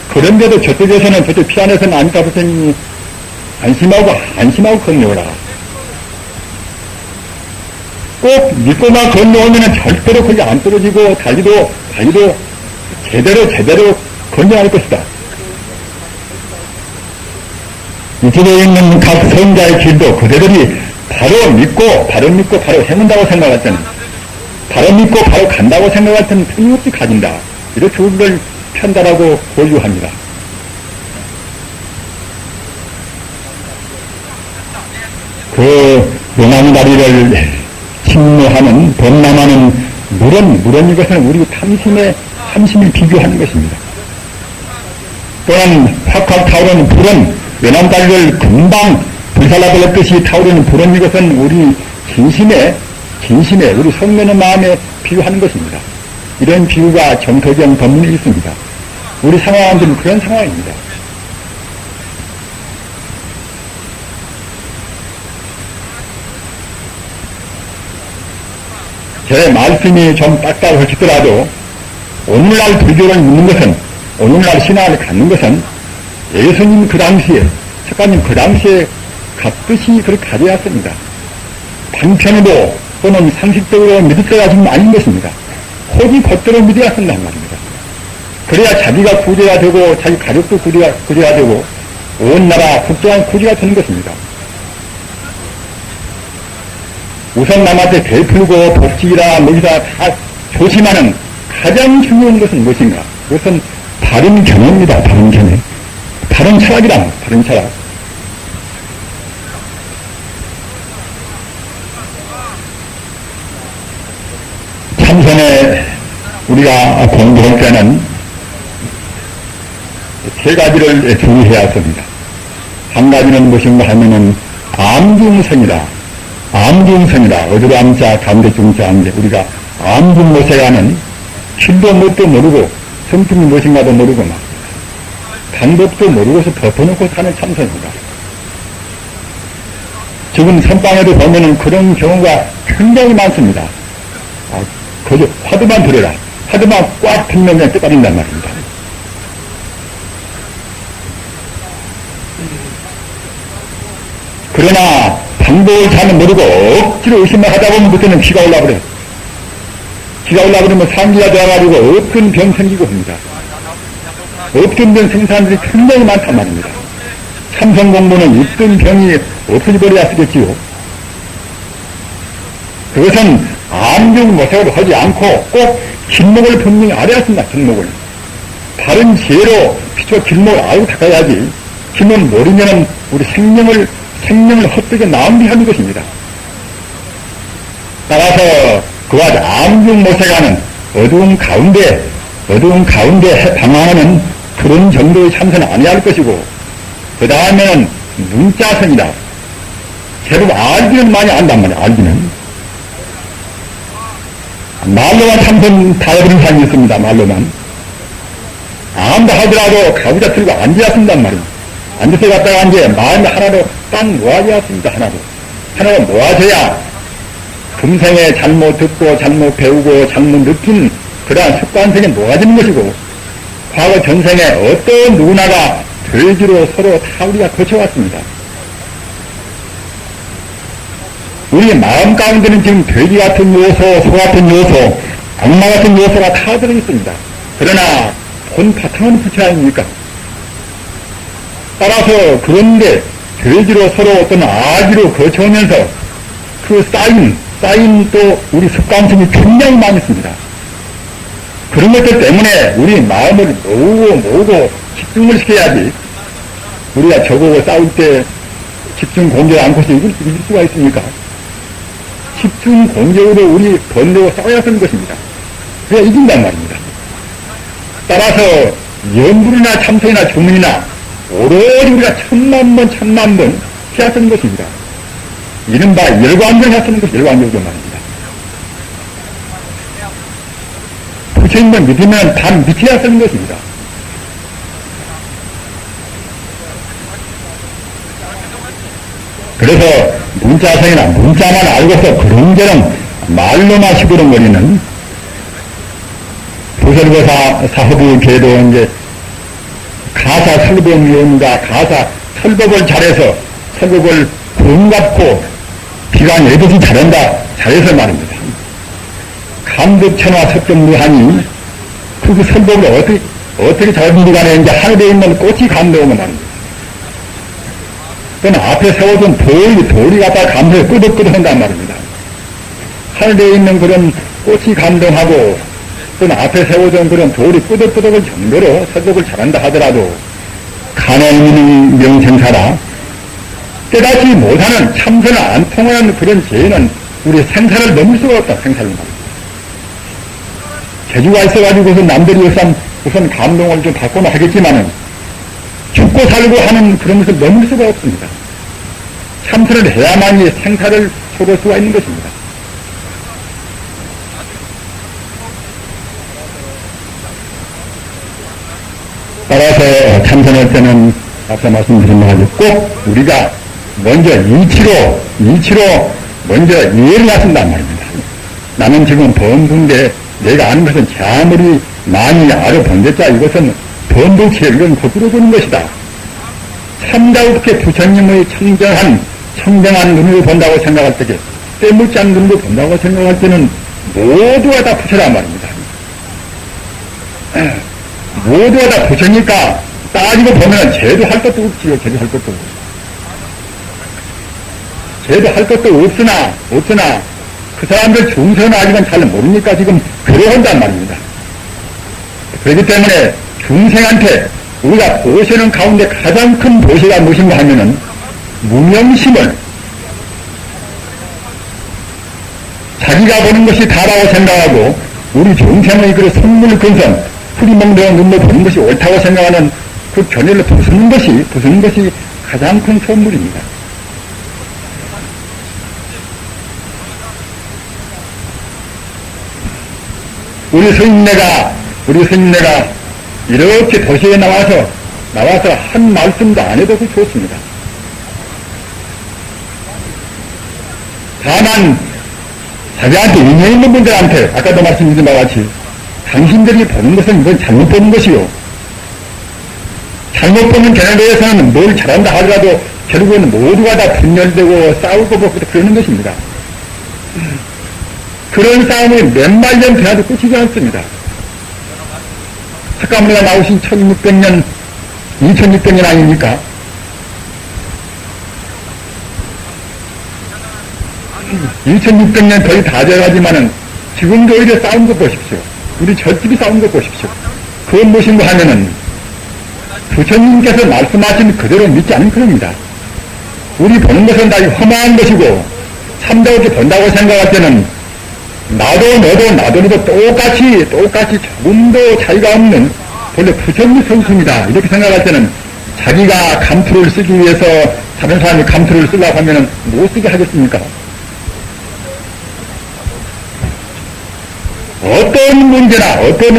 그런데도 저쪽에서는 저쪽 피 안에서는 아니까 선생님이 안심하고 건너오라. 꼭 믿고만 건너오면 절대로 거기 안 떨어지고 달리도 제대로 건너갈 것이다. 이쪽에 있는 각 성자의 길도 그대들이 바로 믿고 바로 행한다고 생각할 때는 바로 믿고 바로 간다고 생각할 때는 틀림없이 가진다. 이렇게 우리를 편달하고 보유합니다. 그 연나무다리를 침노하는 범람하는 물은 이것은 우리 탐심이 비교하는 것입니다. 또한 확확 타오르는 불은 연나무다리를 금방 불살라버렸듯이 타오르는 불은 이것은 우리 진심에 우리 성면의 마음에 비유하는 것입니다. 이런 비유가 정토경 법문에 있습니다. 우리 상황은 그런 상황입니다. 제 말씀이 좀 딱딱하시더라도 오늘날 불교를 묻는 것은 오늘날 신앙을 갖는 것은 예수님 그 당시에 석가님 그 당시에 갖듯이 그렇게 가져왔습니다. 반편으로 또는 상식적으로 믿을 때가 지금 아닌 것입니다. 호지 겉대로 믿어야 한단 말입니다. 그래야 자기가 구제가 되고 자기 가족도 구제가 되고 온 나라 국정한 구제가 되는 것입니다. 우선 남한테 베풀고 복직이라 뭐기다 다 조심하는 가장 중요한 것은 무엇인가? 그것은 바른 견해입니다. 바른 견해. 바른 철학이란 바른 철학. 참선에 우리가 공부할 때는 세 가지를 주의해야 합니다. 한 가지는 무엇인가 하면은 암중성이다. 어디로 암자 가운데 중자 암자 우리가 암중모세가는 실도 뭣도 모르고 성품이 무엇인가도 모르고 막 방법도 모르고서 덮어놓고 사는 참선입니다. 지금 선방에도 보면은 그런 경우가 굉장히 많습니다. 그저 화두만 들여라. 화두만 꽉 들면 그냥 떠버린단 말입니다. 그러나 방법을 잘 모르고 억지로 의심만 하다 보면 그때는 기가 올라버려요. 기가 올라버리면 상기가 되어가지고 없던 병 생기고 합니다. 없던 병 생긴 사람들이 굉장히 많단 말입니다. 참선 공부는 있던 병이 없어져버려야 쓰겠지요. 그것은 암중모색으로 하지 않고 꼭 길목을 분명히 알아야 한다. 길목을. 바른 지혜로 피초 길목을 알고 닦아야지. 길목을 모르면 우리 생명을 헛되게 낭비하는 것입니다. 따라서 그와 암중모색하는 어두운 가운데 방황하는 그런 정도의 참선은 아니야 할 것이고, 그 다음에는 문자선이다. 제법 알기는 많이 안단 말이야. 알기는 말로만 참선 다 해버린 사람이 있습니다. 말로만 아무도 하더라도 가부좌 틀고 앉아야 쓴단 말이야. 앉아서 갔다가 이제 마음이 하나로 딱 모아져야 씁니다. 하나로 모아져야 금생에 잘못 듣고 잘못 배우고 잘못 느낀 그러한 습관성이 녹아지는 것이고 과거 전생에 어떤 누구나가 돼지로 서로 다 우리가 거쳐왔습니다. 우리 마음 가운데는 지금 돼지 같은 요소, 소 같은 요소, 악마 같은 요소가 다 들어있습니다. 그러나 본 바탕은 부처 아닙니까? 따라서 그런데 돼지로 서로 어떤 아기로 거쳐오면서 그 쌓인 또 우리 습관성이 굉장히 많이 있습니다. 그런 것들 때문에 우리 마음을 모으고 집중을 시켜야지 우리가 저보고 싸울 때 집중 공격 않고서 이길 수가 있습니까? 집중 공격으로 우리 번내고 싸워야 하는 것입니다. 그래야 이긴단 말입니다. 따라서 염불이나 참선이나 주문이나 오로지 우리가 천만 번 해야 하는 것입니다. 이른바 열관정 해야 하는 것이 열관정이란 말입니다. 부처님을 믿으면 단 믿혀야 하는 것입니다. 그래서 문자성이나 문자만 알고서 그런저런 말로만 시끄렁거리는 부설거사 사허부 계도 이제 가사 설법위원과 가사 설법을 잘해서 설법을 구름잡고 비가 내듯이 잘해서 말입니다. 감득천화 석정무하니 그 설법을 어떻게 잘하는지 간에 이제 하늘에 있는 꽃이 감동하면 말입니다. 그건 앞에 세워둔 돌이 갖다 감도에 끄덕끄덕 한단 말입니다. 하늘에 있는 그런 꽃이 감동하고 또는 앞에 세워둔 그런 돌이 끄덕끄덕을 정도로 설법을 잘한다 하더라도 간행미는 명생사라 깨닫지 못하는 참선을 안 통하는 그런 죄는 우리 생사를 넘을 수가 없다. 생사를 말입니다. 재주가 있어가지고서 남들이 우선 감동을 좀 받고는 하겠지만은 죽고 살고 하는 그런 것을 넘을 수가 없습니다. 참선을 해야만이 생사를 초월 수가 있는 것입니다. 따라서 참선할 때는 앞서 말씀드린 바가 꼭 우리가 먼저 이치로 먼저 이해를 하신단 말입니다. 나는 지금 범부인데 내가 아는 것은 아무리 많이 알아본댔자 이것은 범부치에 이건 거꾸로 보는 것이다. 참다우게 부처님의 청정한 눈으로 본다고 생각할 때, 때묻지 않은 눈으로 본다고 생각할 때는 모두가 다 부처란 말입니다. 모두가 다 부처니까 따지고 보면 죄도 할 것도 없지요. 죄도 할 것도 없고. 죄도 할 것도 없으나 그 사람들 중생은 아직은 잘 모르니까 지금 괴로워한단 말입니다. 그렇기 때문에 중생한테 우리가 보시는 가운데 가장 큰 보시가 무엇인가 하면은 무명심을 자기가 보는 것이 다라고 생각하고 우리 중생의 그 선물근성 흐리멍덩한 눈으로 보는 것이 옳다고 생각하는 그 견해를 부수는 것이 가장 큰 선물입니다. 우리 스님네가 이렇게 도시에 나와서 한 말씀도 안 해도 좋습니다. 다만 자기한테 인연 있는 분들한테 아까도 말씀드린 바와 같이 당신들이 보는 것은 이건 잘못 보는 것이요. 잘못 보는 견해에 대해서는 뭘 잘한다 하더라도 결국은 모두가 다 분열되고 싸우고 뭐 그러는 것입니다. 그런 싸움이 몇만 년 돼도 끝이지 않습니다. 석가모니가 나오신 1600년, 2600년 아닙니까? (2600년) 거의 다 돼가지만은 지금도 오히려 싸운 것 보십시오. 우리 절집이 싸운 것 보십시오. 그건 무엇인가 하면은 부처님께서 말씀하신 그대로 믿지 않는 겁니다. 우리 보는 것은 다 험한 것이고 참다우게 본다고 생각할 때는 나도 너도 똑같이 조금도 차이가 없는 본래 부처님 성수입니다. 이렇게 생각할 때는 자기가 감투를 쓰기 위해서 다른 사람이 감투를 쓰려고 하면은 못 쓰게 하겠습니까? 어떤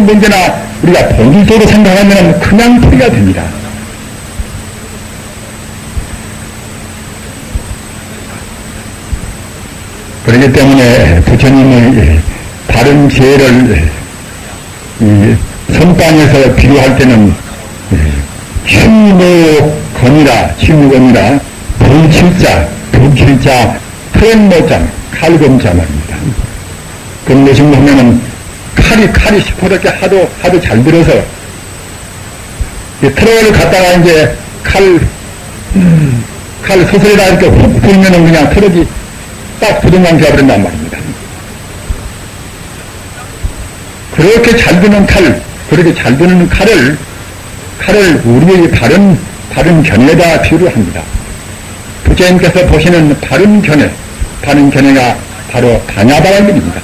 문제나 우리가 본질적으로 생각하면 그냥 풀이가 됩니다. 그렇기 때문에 부처님의 바른 지혜를 이 선방에서 비교할 때는 취무건이라 불칠자 트렌모장 칼검자 말입니다. 그런 것을 보면은 칼이 시퍼렇게 하도 잘 들어서 트럭을 갖다가 이제 칼 소설에다 이렇게 훅 불면은 그냥 트럭이 딱 부동강 잡아버린단 말입니다. 그렇게 잘 드는 칼을 우리의 바른 견해에다 비유를 합니다. 부처님께서 보시는 바른 견해가 바로 반야바라밀입니다.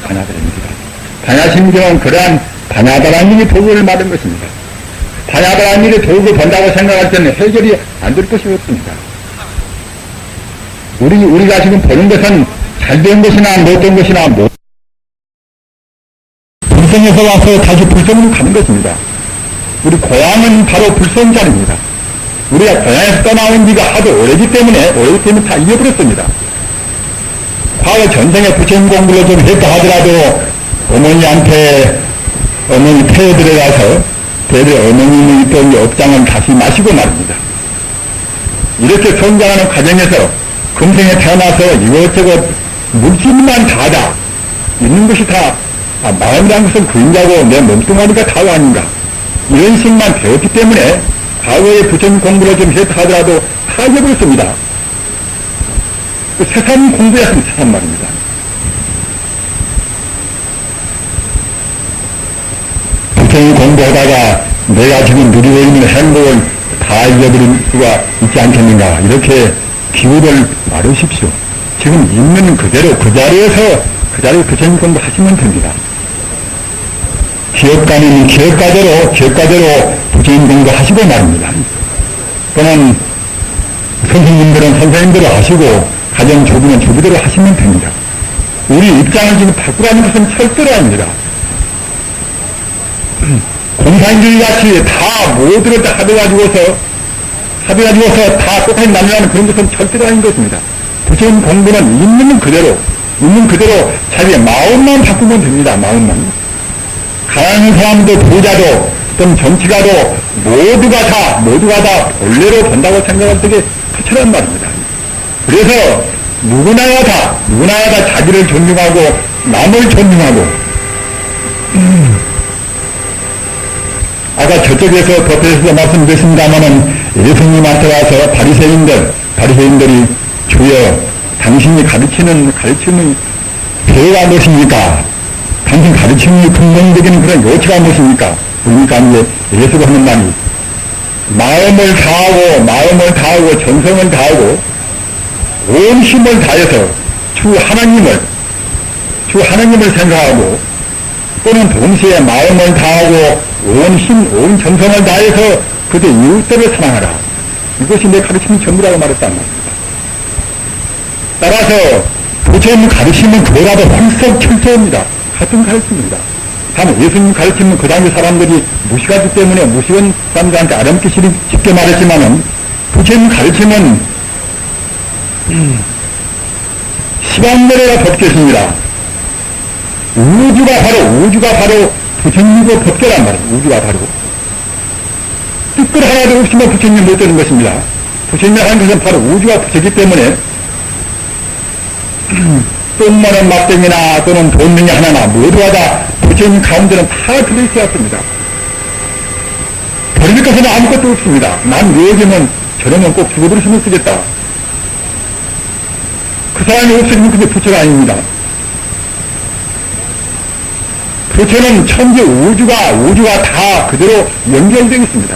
반야심경은 그러한 반야바라밀이 도구를 말한 것입니다. 반야바라밀이 도구를 본다고 생각할 때는 해결이 안 될 것이 없습니다. 우리가 지금 보는 것은 잘된 것이나 못된 것이나 불성에서 와서 다시 불성으로 가는 것입니다. 우리 고향은 바로 불성자입니다. 우리가 고향에서 떠나온 지가 하도 오래기 때문에 다 잊어버렸습니다. 과거 전생에 부처님 공부를 좀 했다 하더라도 어머니 폐에 들어가서 대대 어머님이 있던 업장을 다시 마시고 말입니다. 이렇게 성장하는 과정에서 금생에 태어나서 이것저것 물질만 다다 있는 것이 다 마음이라는 것은 그림자고 내 몸뚱아리가 다가 아닌가 이런 식만 배웠기 때문에 과거에 부처님 공부를 좀 했다 하더라도 다 잊어버렸습니다. 세상 공부였습니다. 세상 말입니다. 부처님 공부하다가 내가 지금 누리고 있는 행복을 다 잊어버릴 수가 있지 않겠는가 이렇게 기우를 말으십시오. 지금 있는 그대로 그 자리에 부처님 공부하시면 됩니다. 기업가는 기업가대로 부처님 공부하시고 말입니다. 또는 선생님들은 선생님대로 하시고 가정주부는 주부대로 하시면 됩니다. 우리 입장을 지금 바꾸라는 것은 절대로 아닙니다. 공산주의 같이 다 모두를 다 합해가지고서 다 똑같이 나누라는 그런 것은 절대로 아닌 것입니다. 부처님 공부는 있는 그대로 자기의 마음만 바꾸면 됩니다. 마음만. 가난한 사람도 부자도 또는 정치가도 모두가 다 본래로 본다고 생각할 때게 그처럼 말입니다. 그래서 누구나가 다 자기를 존중하고 남을 존중하고 아까 저쪽에서 법회에서 말씀드렸습니다마는 예수님한테 와서 바리새인들이 주여 당신이 가르침이 배가 무엇입니까? 당신 가르침이 근본적인 그런 요체가 무엇입니까? 그러니까 이제 예수가 하는 말이 마음을 다하고 정성을 다하고 온 힘을 다해서 주 하나님을 생각하고 또는 동시에 마음을 다하고 온 정성을 다해서 그대 이웃들을 사랑하라. 이것이 내 가르침이 전부라고 말했단 말입니다. 따라서 부처님 가르침은 그거라도 훌쩍 철저합니다. 같은 가르침입니다. 다만 예수님 가르침은 그 당시 사람들이 무식하기 때문에 무식한 사람들한테 알아듣기 쉽게 말했지만은 부처님 가르침은 시간거래가 법계십니다. 우주가 바로 부처님의 법계란 말이에요. 우주가 바로. 뜻끝 하나도 없으면 부처님 못 되는 것입니다. 부처님이 하는 것은 바로 우주가 부처이기 때문에 똥 많은 막대기나 또는 돈능이 하나나 모두가 다 부처님 가운데는 다 들어있어야 합니다. 버릴 것은 아무것도 없습니다. 난 외우기면 저러면 꼭 죽어버렸으면 쓰겠다. 그 사람이 없으면 그게 부처가 아닙니다. 부처는 천지 우주가 다 그대로 연결되어 있습니다.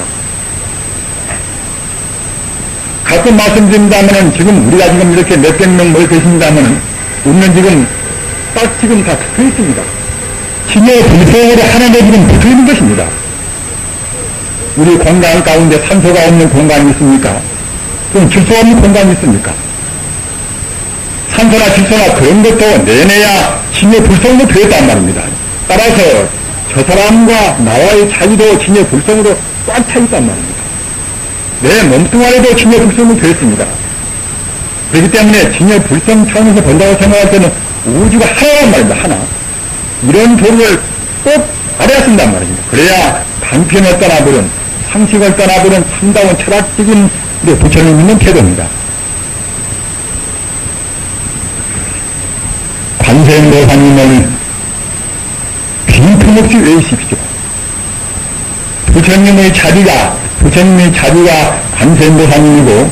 가끔 말씀드린다면은 지금 우리가 지금 이렇게 몇백 명 모여 계십니다면은 우리는 지금 다 붙어 있습니다. 신의 불성으로 하나님에 지금 붙어 있는 것입니다. 우리 공간 가운데 산소가 없는 공간이 있습니까? 그럼 질소 없는 공간이 있습니까? 산소나 질소나 그런 것도 내내야 신의 불성으로 되었단 말입니다. 따라서 저 사람과 나와의 차이도 신의 불성으로 꽉 차 있단 말입니다. 내 몸뚱아리도 신의 불성으로 되었습니다. 그렇기 때문에 신의 불성 차원에서 본다고 생각할 때는 우주가 하나란 말입니다. 하나. 이런 도를 꼭 알아야 쓴단 말입니다. 그래야 방편을 떠나버린, 상식을 떠나버린 참다운 철학적인 우리 부처님 있는 태도입니다. 관세음보살님을 빈틈없이 외우십시오. 부처님의 자비가 관세음보살님이고,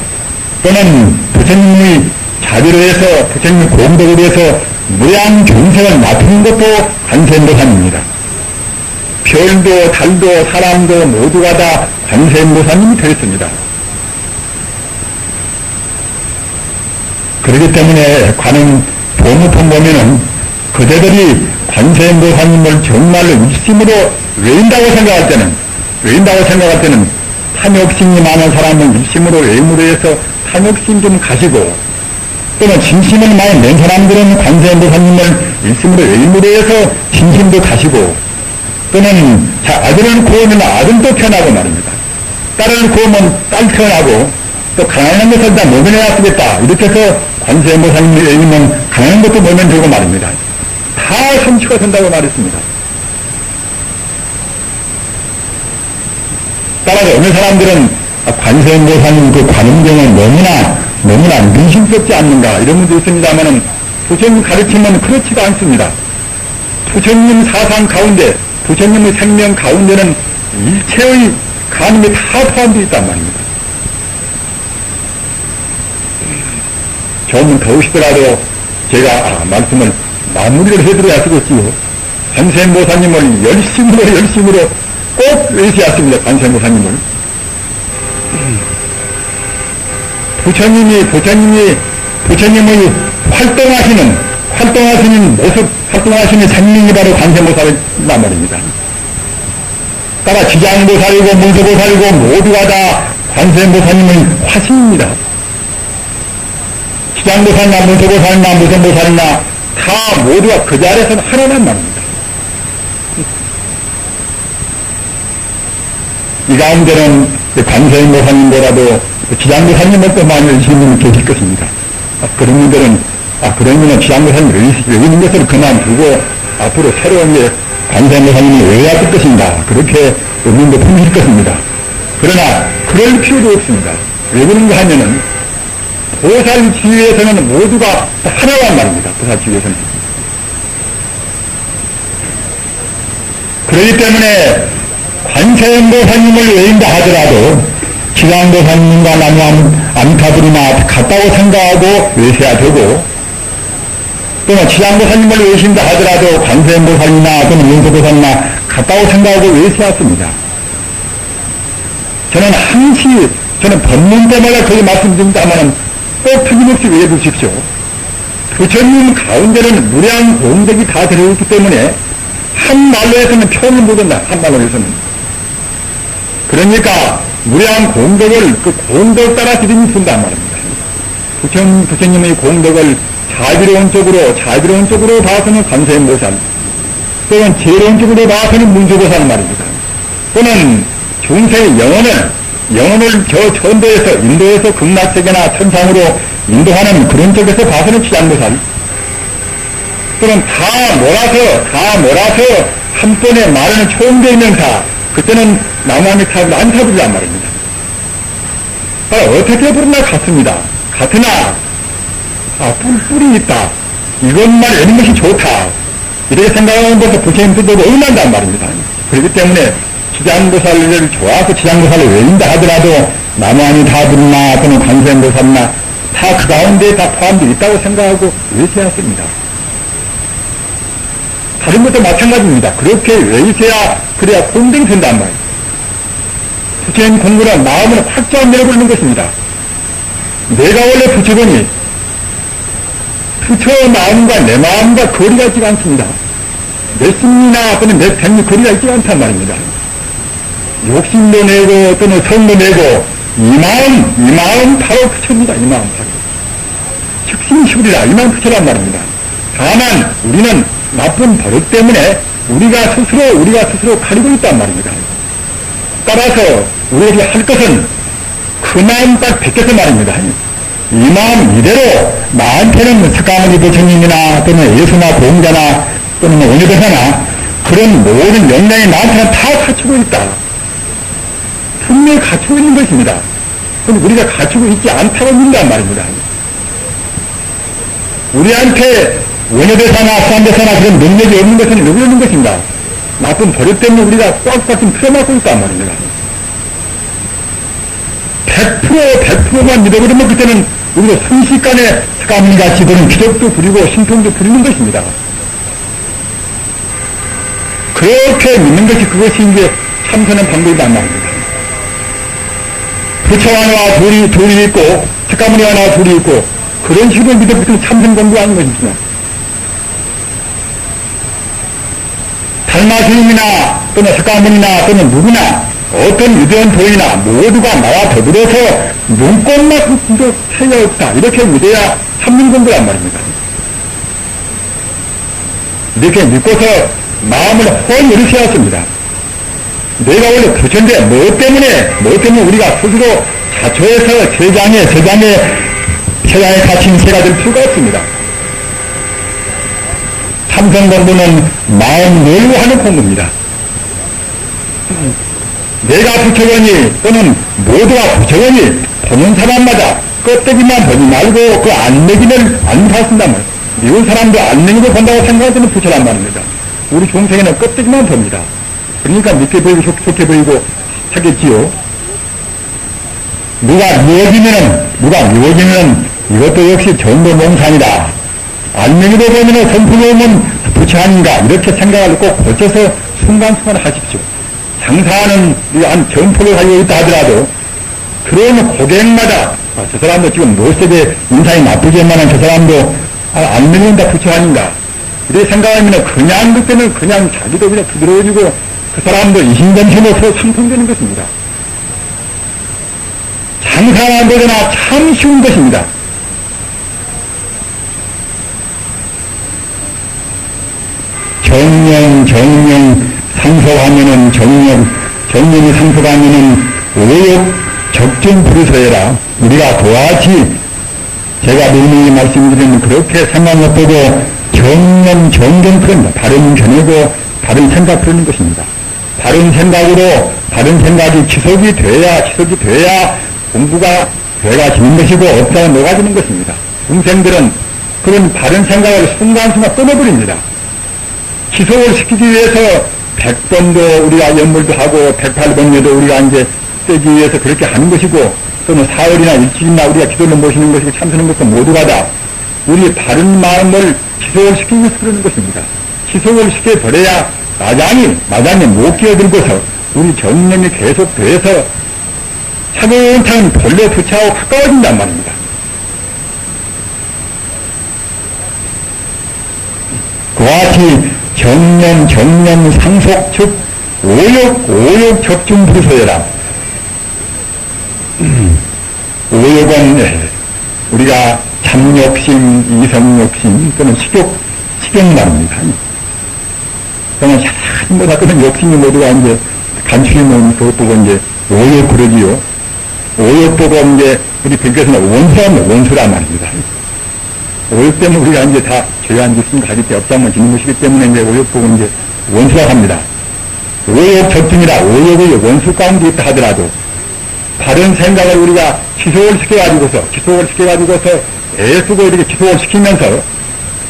또는 부처님의 자비로 해서, 부처님의 공덕으로 해서 무량 중생을 맡은 것도 관세음보살입니다. 별도, 달도, 사람도 모두가 다 관세음보살님이 되었습니다. 그렇기 때문에 관은 도무통 보면은 그대들이 관세음보살님을 정말로 일심으로 외운다고 생각할 때는 탐욕심이 많은 사람은 일심으로 외임으로 해서 탐욕심 좀 가시고, 또는 진심을 많이 낸 사람들은 관세음보살님을 일심으로 외임으로 해서 진심도 가시고, 또는 아들을 구하면 아들도 태어나고 말입니다. 딸을 구하면 딸 태어나고, 또 가난한 것을 다 모면해야 쓰겠다 이렇게 해서 관세음보살님을 외우면 가난한 것도 모면되고 말입니다. 다 성취가 된다고 말했습니다. 따라서 어느 사람들은 관세음보살님 그 관음경은 너무나 민심스럽지 않는가 이런 분도 있습니다만은 부처님 가르침은 그렇지가 않습니다. 부처님 사상 가운데, 부처님의 생명 가운데는 일체의 간음이 다 포함되어 있단 말입니다. 조금 더우시더라도 제가 말씀을 마무리를 해드려야 쓰겠지요. 관세음보살님을 열심으로 꼭 외우셔야 합니다. 관세음보살님을. 부처님의 활동하시는 모습, 활동하시는 생명이 바로 관세음보살이란 말입니다. 따라 지장보살이고 문수보살이고 모두가 다 관세음보살님의 화신입니다. 지장보살이나 문수보살이나 무성보살이나 다 모두가 그 자리에서는 하나란 말입니다. 이 가운데는 관세음보살님보다도 지장보살님을 또 많이 외우시는 분이 계실 것입니다. 그러면은 지장보살님 외우는 것을 그만두고 앞으로 새로운 관세음보살님이 외워야 할 것인가, 그렇게 의문도 품으실 것입니다. 그러나 그럴 필요도 없습니다. 왜 그런가 하면은 보살지위에서는 모두가 하나란 말입니다. 보살지위에서는. 그렇기 때문에 관세음보살님을 외운다 하더라도 지장보살님과 나무 아미타불이나 같다고 생각하고 외셔야 되고, 또는 지장보살님을 외우신다 하더라도 관세음보살이나 또는 문수보살이나 같다고 생각하고 외셔야 합니다. 저는 법문 때마다 거기 말씀드립니다만 꼭 틀림없이 외워두십시오. 부처님 가운데는 무량 공덕이 다 들어있기 때문에 한 말로 해서는 표현을 못한다. 한 말로 해서는. 그러니까 무량 공덕을 그 공덕 따라 드림이 쓴단 말입니다. 부처님의 공덕을 자비로운 쪽으로 봐서는 관세음보살, 또는 재로운 쪽으로 봐서는 문수보살 말입니다. 또는 중생의 영혼을 저 천도에서, 인도에서 극락세계나 천상으로 인도하는 그런 쪽에서 봐서는 지장보살, 또는 다 몰아서 한 번에 말하는 초음되어 있는 사, 그때는 나무아미타불 안타불이란 말입니다. 어떻게 부르나 같습니다. 같으나 뿔이 있다, 이것만 외는 것이 좋다, 이렇게 생각하는 것은 부처님 뜻대로 의논한단 말입니다. 그렇기 때문에 지장보살을 좋아서 지장보살을 외운다 하더라도 나무아미타불이나 또는 관세음보살이나 다 그 가운데 다 포함되어 있다고 생각하고 외쳐야 합니다. 다른 것도 마찬가지입니다. 그렇게 외우셔야 그래야 공덕이 된단 말이에요. 부처님 공부는 마음을 확장 내버리는 것입니다. 내가 원래 부처보니 부처 마음과 내 마음과 거리가 있지가 않습니다. 내 심리나 또는 내 백미 거리가 있지가 않단 말입니다. 욕심도 내고 또는 성도 내고 이 마음 바로 부처입니다. 이 마음 바로 즉심시불이라 이 마음 부처란 말입니다. 다만 우리는 나쁜 버릇 때문에 우리가 스스로 가리고 있단 말입니다. 따라서 우리에게 할 것은 그 마음 딱 베껴서 말입니다. 이 마음 이대로 나한테는 석가모니 부처님이나 또는 예수나 보험자나 또는 원효대사나 그런 모든 역량이 나한테는 다 갖추고 있다. 분명히 갖추고 있는 것입니다. 그런데 우리가 갖추고 있지 않다고 믿는단 말입니다. 우리한테 원효대사나 수한대사나 그런 능력이 없는 것은 왜 그러는 것입니다. 나쁜 버릇 때문에 우리가 꽉꽉 좀 틀어막고 있단 말입니다. 100%만 믿어버리면 그때는 우리가 순식간에 석가모니같이 그런 기적도 부리고 신통도 부리는 것입니다. 그렇게 믿는 것이 그것이 이제 참선의 방법이란 말입니다. 부처 하나와 둘이 있고 석가모니 하나와 둘이 있고 그런 식으로 믿어버리면 참선 공부가 아닌 것입니다. 달마스님이나 또는 석가모니나 또는 누구나 어떤 유대원 도인이나 모두가 나와 더불어서 눈꽃만큼도 차이가 없다. 이렇게 믿어야 참는 공부란 말입니다. 이렇게 믿고서 마음을 홀 열으셔야 내가 원래 부처인데 뭐 때문에 우리가 스스로 자초해서 세상에 갇힌 새가 될 필요가 없습니다. 참선 공부는 마음 열고 하는 공부입니다. 내가 부처거니 또는 모두가 부처거니 보는 사람마다 껍데기만 보지 말고 그 안내기를 안 봤습니다. 미운 사람도 안내기를 본다고 생각하는 부처란 말입니다. 우리 중생에는 껍데기만 봅니다. 그러니까 믿게 보이고 좋게 보이고 하겠지요. 누가 미워지면은 이것도 역시 전도몽산이다. 안내기도 보면은 선풍이 부처 아닌가 이렇게 생각을 꼭 고쳐서 순간순간 하십시오. 장사하는 한 점포를 가지고 있다 하더라도 그런 고객마다 저 사람도 지금 못되게 인상이 나쁘지만은 저 사람도 안 믿는다 부처 아닌가 이렇게 생각하면 그냥 그때는 그냥 자기도 그냥 부드러워지고 그 사람도 이심전심으로 상통되는 것입니다. 장사하는 거나 참 쉬운 것입니다. 정령 상속하면은 정령이 상속하면은 오욕 적정 부르서해라. 우리가 그와같이 제가 분명히 말씀드리는 그렇게 생각 못 보고 정경 풀입니다. 바른 견해고 바른 생각 풀는 것입니다. 바른 생각으로 바른 생각이 지속이 돼야 공부가 돼가지는 것이고 업장에 녹아지는 것입니다. 중생들은 그런 바른 생각을 순간순간 끊어버립니다. 지속을 시키기 위해서 100번도 우리가 연물도 하고 108번에도 우리가 이제 쓰기 위해서 그렇게 하는 것이고 또는 사흘이나 일주일이나 우리가 기도를 모시는 것이고 참선하는 것도 모두가 다 우리 바른 마음을 지속을 시키기 위해서 그러는 것입니다. 지속을 시켜버려야 마장이 못 끼어들고서 우리 정념이 계속돼서 차근차근 본래 부처하고 가까워진단 말입니다. 그와같이 정념 상속 즉 오욕 적중 부서여라. 오욕은 우리가 참욕심, 이성욕심 또는 식욕 말입니다. 그러면 그런 욕심이 모두가 이제 간추리면 그것 보고 이제 오욕 그러지요. 오욕 보고 이제 우리 백교에서는 원수란 말입니다. 오욕 때문에 우리가 이제 다 죄한 짓을 가질 때 업장만 짓는 것이기 때문에 이제 오욕 보고 이제 원수라고 합니다. 오욕 적중이라 오욕의 원수 가운데 있다 하더라도 바른 생각을 우리가 지속을 시켜가지고서 애쓰고 이렇게 지속을 시키면서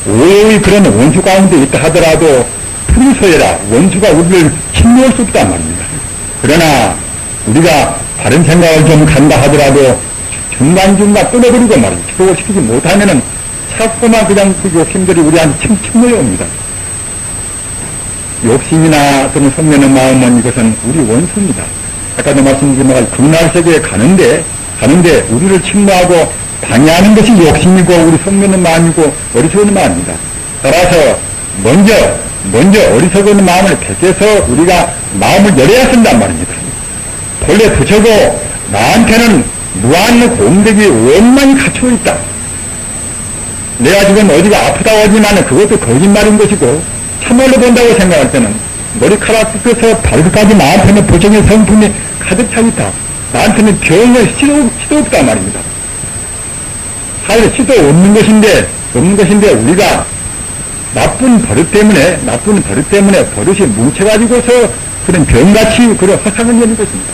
오욕의 그런 원수 가운데 있다 하더라도 풀이서해라. 원수가 우리를 침몰할 수 없단 말입니다. 그러나 우리가 바른 생각을 좀 간다 하더라도 중간중간 끊어버리고 말입니다. 지속을 시키지 못하면은 자꾸만 그냥 그 욕심들이 우리한테 침몰해 옵니다. 욕심이나 또는 성면의 마음은 이것은 우리 원수입니다. 아까도 말씀드린 말 극락세계에 가는데 우리를 침몰하고 방해하는 것이 욕심이고 우리 성면의 마음이고 어리석은 마음입니다. 따라서 먼저 어리석은 마음을 베껴서 우리가 마음을 열어야 쓴단 말입니다. 본래 부처고 나한테는 무한 공덕이 원만히 갖추어 있다. 내가 지금 어디가 아프다고 하지만 그것도 거짓말인 것이고 참말로 본다고 생각할 때는 머리카락부터 발끝까지 나한테는 부정의 성품이 가득 차 있다. 나한테는 병의 시도 없단 말입니다. 할 수도 없는 것인데 우리가 나쁜 버릇 때문에 버릇이 뭉쳐가지고서 그런 병같이 그런 허상을 내는 것입니다.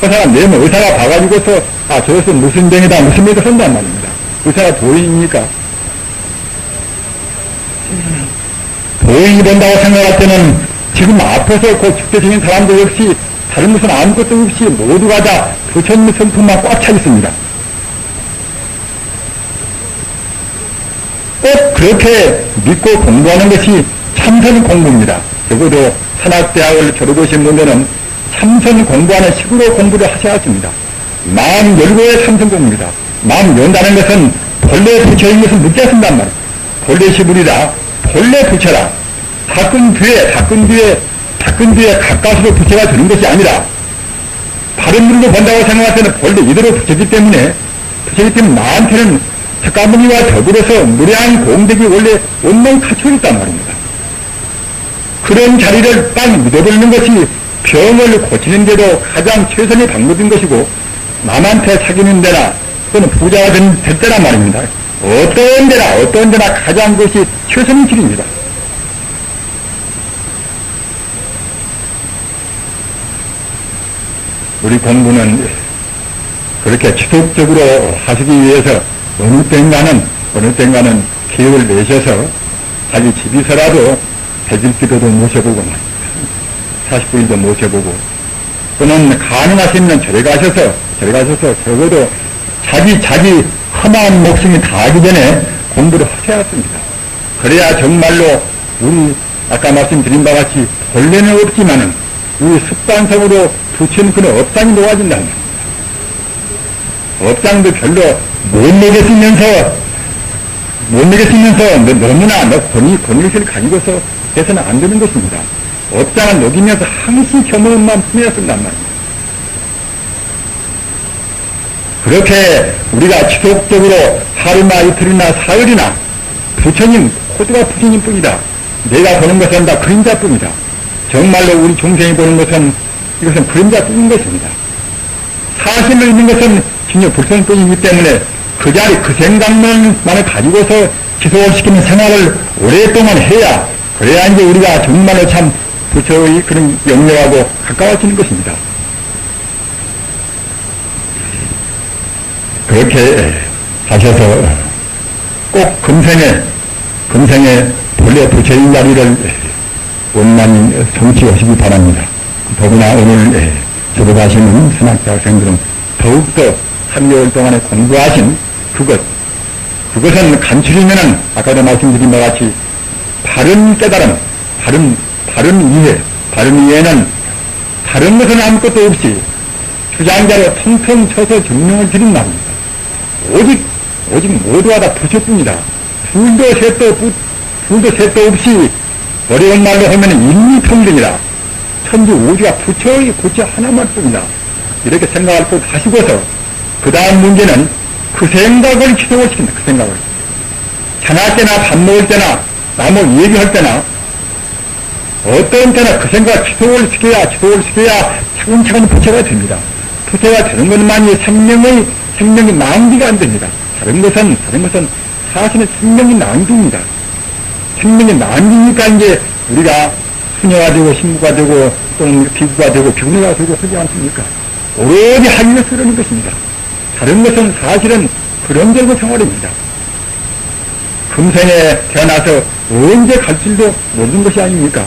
허상을 내면 의사가 봐가지고서 저것은 무슨 병이다 무슨 병이다 한단 말입니다. 의사가 도인입니까? 도인이 된다고 생각할 때는 지금 아파서 곧 죽게 생긴 사람도 역시 다른 것은 아무것도 없이 모두가 다 부처님 성품만 꽉 차 있습니다. 꼭 그렇게 믿고 공부하는 것이 참선 공부입니다. 적어도 산학대학을 졸업하신 분들은 참선 공부하는 식으로 공부를 하셔야 합니다. 마음 열고의 참선 공부입니다. 마음 연다는 것은 본래 부처인 것을 묻지 않는단 말이에요. 본래 시불이라 본래 부처라. 닦은 뒤에 가까스로 부처가 되는 것이 아니라 바른 눈으로 본다고 생각할 때는 본래 이대로 부처이기 때문에 나한테는 석가모니와 더불어서 무량한 공덕이 원래 온몸 갖춰 있단 말입니다. 그런 자리를 딱 믿어버리는 것이 병을 고치는 데도 가장 최선의 방법인 것이고 남한테 사귀는 데나 또는 부자가 될 때란 말입니다. 어떤 데나 가장 그것이 최선의 길입니다. 우리 공부는 그렇게 지속적으로 하시기 위해서 어느 땐가는 기회를 내셔서 자기 집에서라도 백일기도도 모셔보고 49일도 모셔보고 또는 가능하시면 절에 가셔서 적어도 자기 험한 목숨이 다하기 전에 공부를 하셔야 합니다. 그래야 정말로 우리 아까 말씀드린 바와 같이 본래는 없지만은 우리 습관적으로 부처는 그런 업장이 놓아진다는 겁니다. 업장도 별로 못 내겠으면서 너무나 권위를 가지고서 해서는 안 되는 것입니다. 업장을 녹이면서 항시 겸허함만 품어야 쓴단 말입니다. 그렇게 우리가 지속적으로 하루나 이틀이나 사흘이나 부처님, 코드가 부처님 뿐이다. 내가 보는 것은 다 그림자뿐이다. 정말로 우리 중생이 보는 것은 이것은 그림자뿐인 것입니다. 사실로 있는 것은 진짜 불성뿐이기 때문에 그 자리 그 생각만을 가지고서 지속을 시키는 생활을 오랫동안 해야 그래야 이제 우리가 정말로 참 부처의 그런 영역하고 가까워지는 것입니다. 그렇게 하셔서 꼭 금생에 본래 부처인 자리를 원만히 성취하시기 바랍니다. 더구나 오늘 졸업하시는 선학대학생들은 더욱더 3개월 동안에 공부하신 그것은 간추리면은 아까도 말씀드린 바와 같이 바른 깨달음, 바른 이해는 다른 것은 아무것도 없이 주장자로 텅텅 쳐서 증명을 드린 말입니다. 오직 모두가 다 부처뿐이다. 둘도 셋도 없이 어려운 말로 하면 인미평등이다. 천지 우주가 부처의 부처 하나만 뿐이다. 이렇게 생각할 것 하시고서 그 다음 문제는 그 생각을 지속을 시킨다. 그 생각을. 자날 때나 밥 먹을 때나 나무 얘기할 때나 어떤 때나 그 생각을 지속을 시켜야 차근차근 부처가 됩니다. 부처가 되는 것만이 생명이 낭비가 안 됩니다. 다른 것은 사실은 생명이 낭비입니다. 생명이 낭비니까 이제 우리가 수녀가 되고 신부가 되고 또는 비구가 되고 병리가 되고 하지 않습니까? 오로지 하기를 쓰려는 것입니다. 다른 것은 사실은 그런저런 생활입니다. 금생에 태어나서 언제 갈지도 모르는 것이 아닙니까?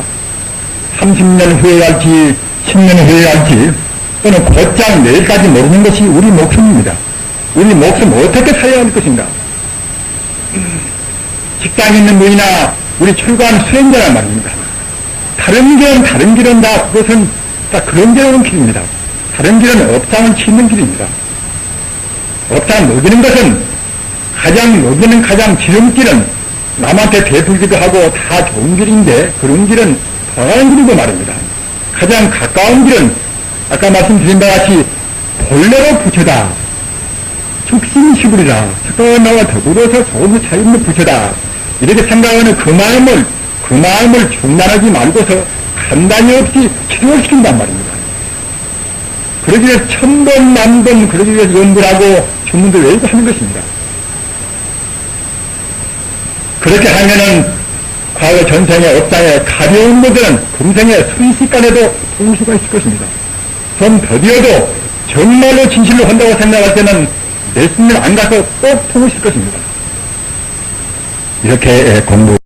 30년 후에 갈지 10년 후에 갈지 또는 곧장 내일까지 모르는 것이 우리 목숨입니다. 우리 목숨 어떻게 살아야 할 것인가? 직장에 있는 분이나 우리 출가하는 수행자란 말입니다. 다른 길은 다 그것은 다 그런저런 길입니다. 다른 길은 업장을 치는 길입니다. 업장을 녹이는 것은 가장 지름길은 남한테 베풀기도 하고 다 좋은 길인데 그런 길은 더한 길이고 말입니다. 가장 가까운 길은 아까 말씀드린 바와 같이 본래로 부처다. 죽심시불이다. 석가모니와 더불어서 조금 차이없는 부처다. 이렇게 생각하는 그 마음을 중단하지 말고서 간단히 없이 치료를 시킨단 말입니다. 그러기 위해서 천번 만번 그러기 위해서 연구를 하고 주문도 외우고 하는 것입니다. 그렇게 하면은 과거 전생의 업장의 가벼운 문제는 금생의 순식간에도 풀 수가 있을 것입니다. 좀 더디어도 정말로 진실로 한다고 생각할 때는 몇 년 안 가서 꼭 통하실 것입니다. 이렇게 공부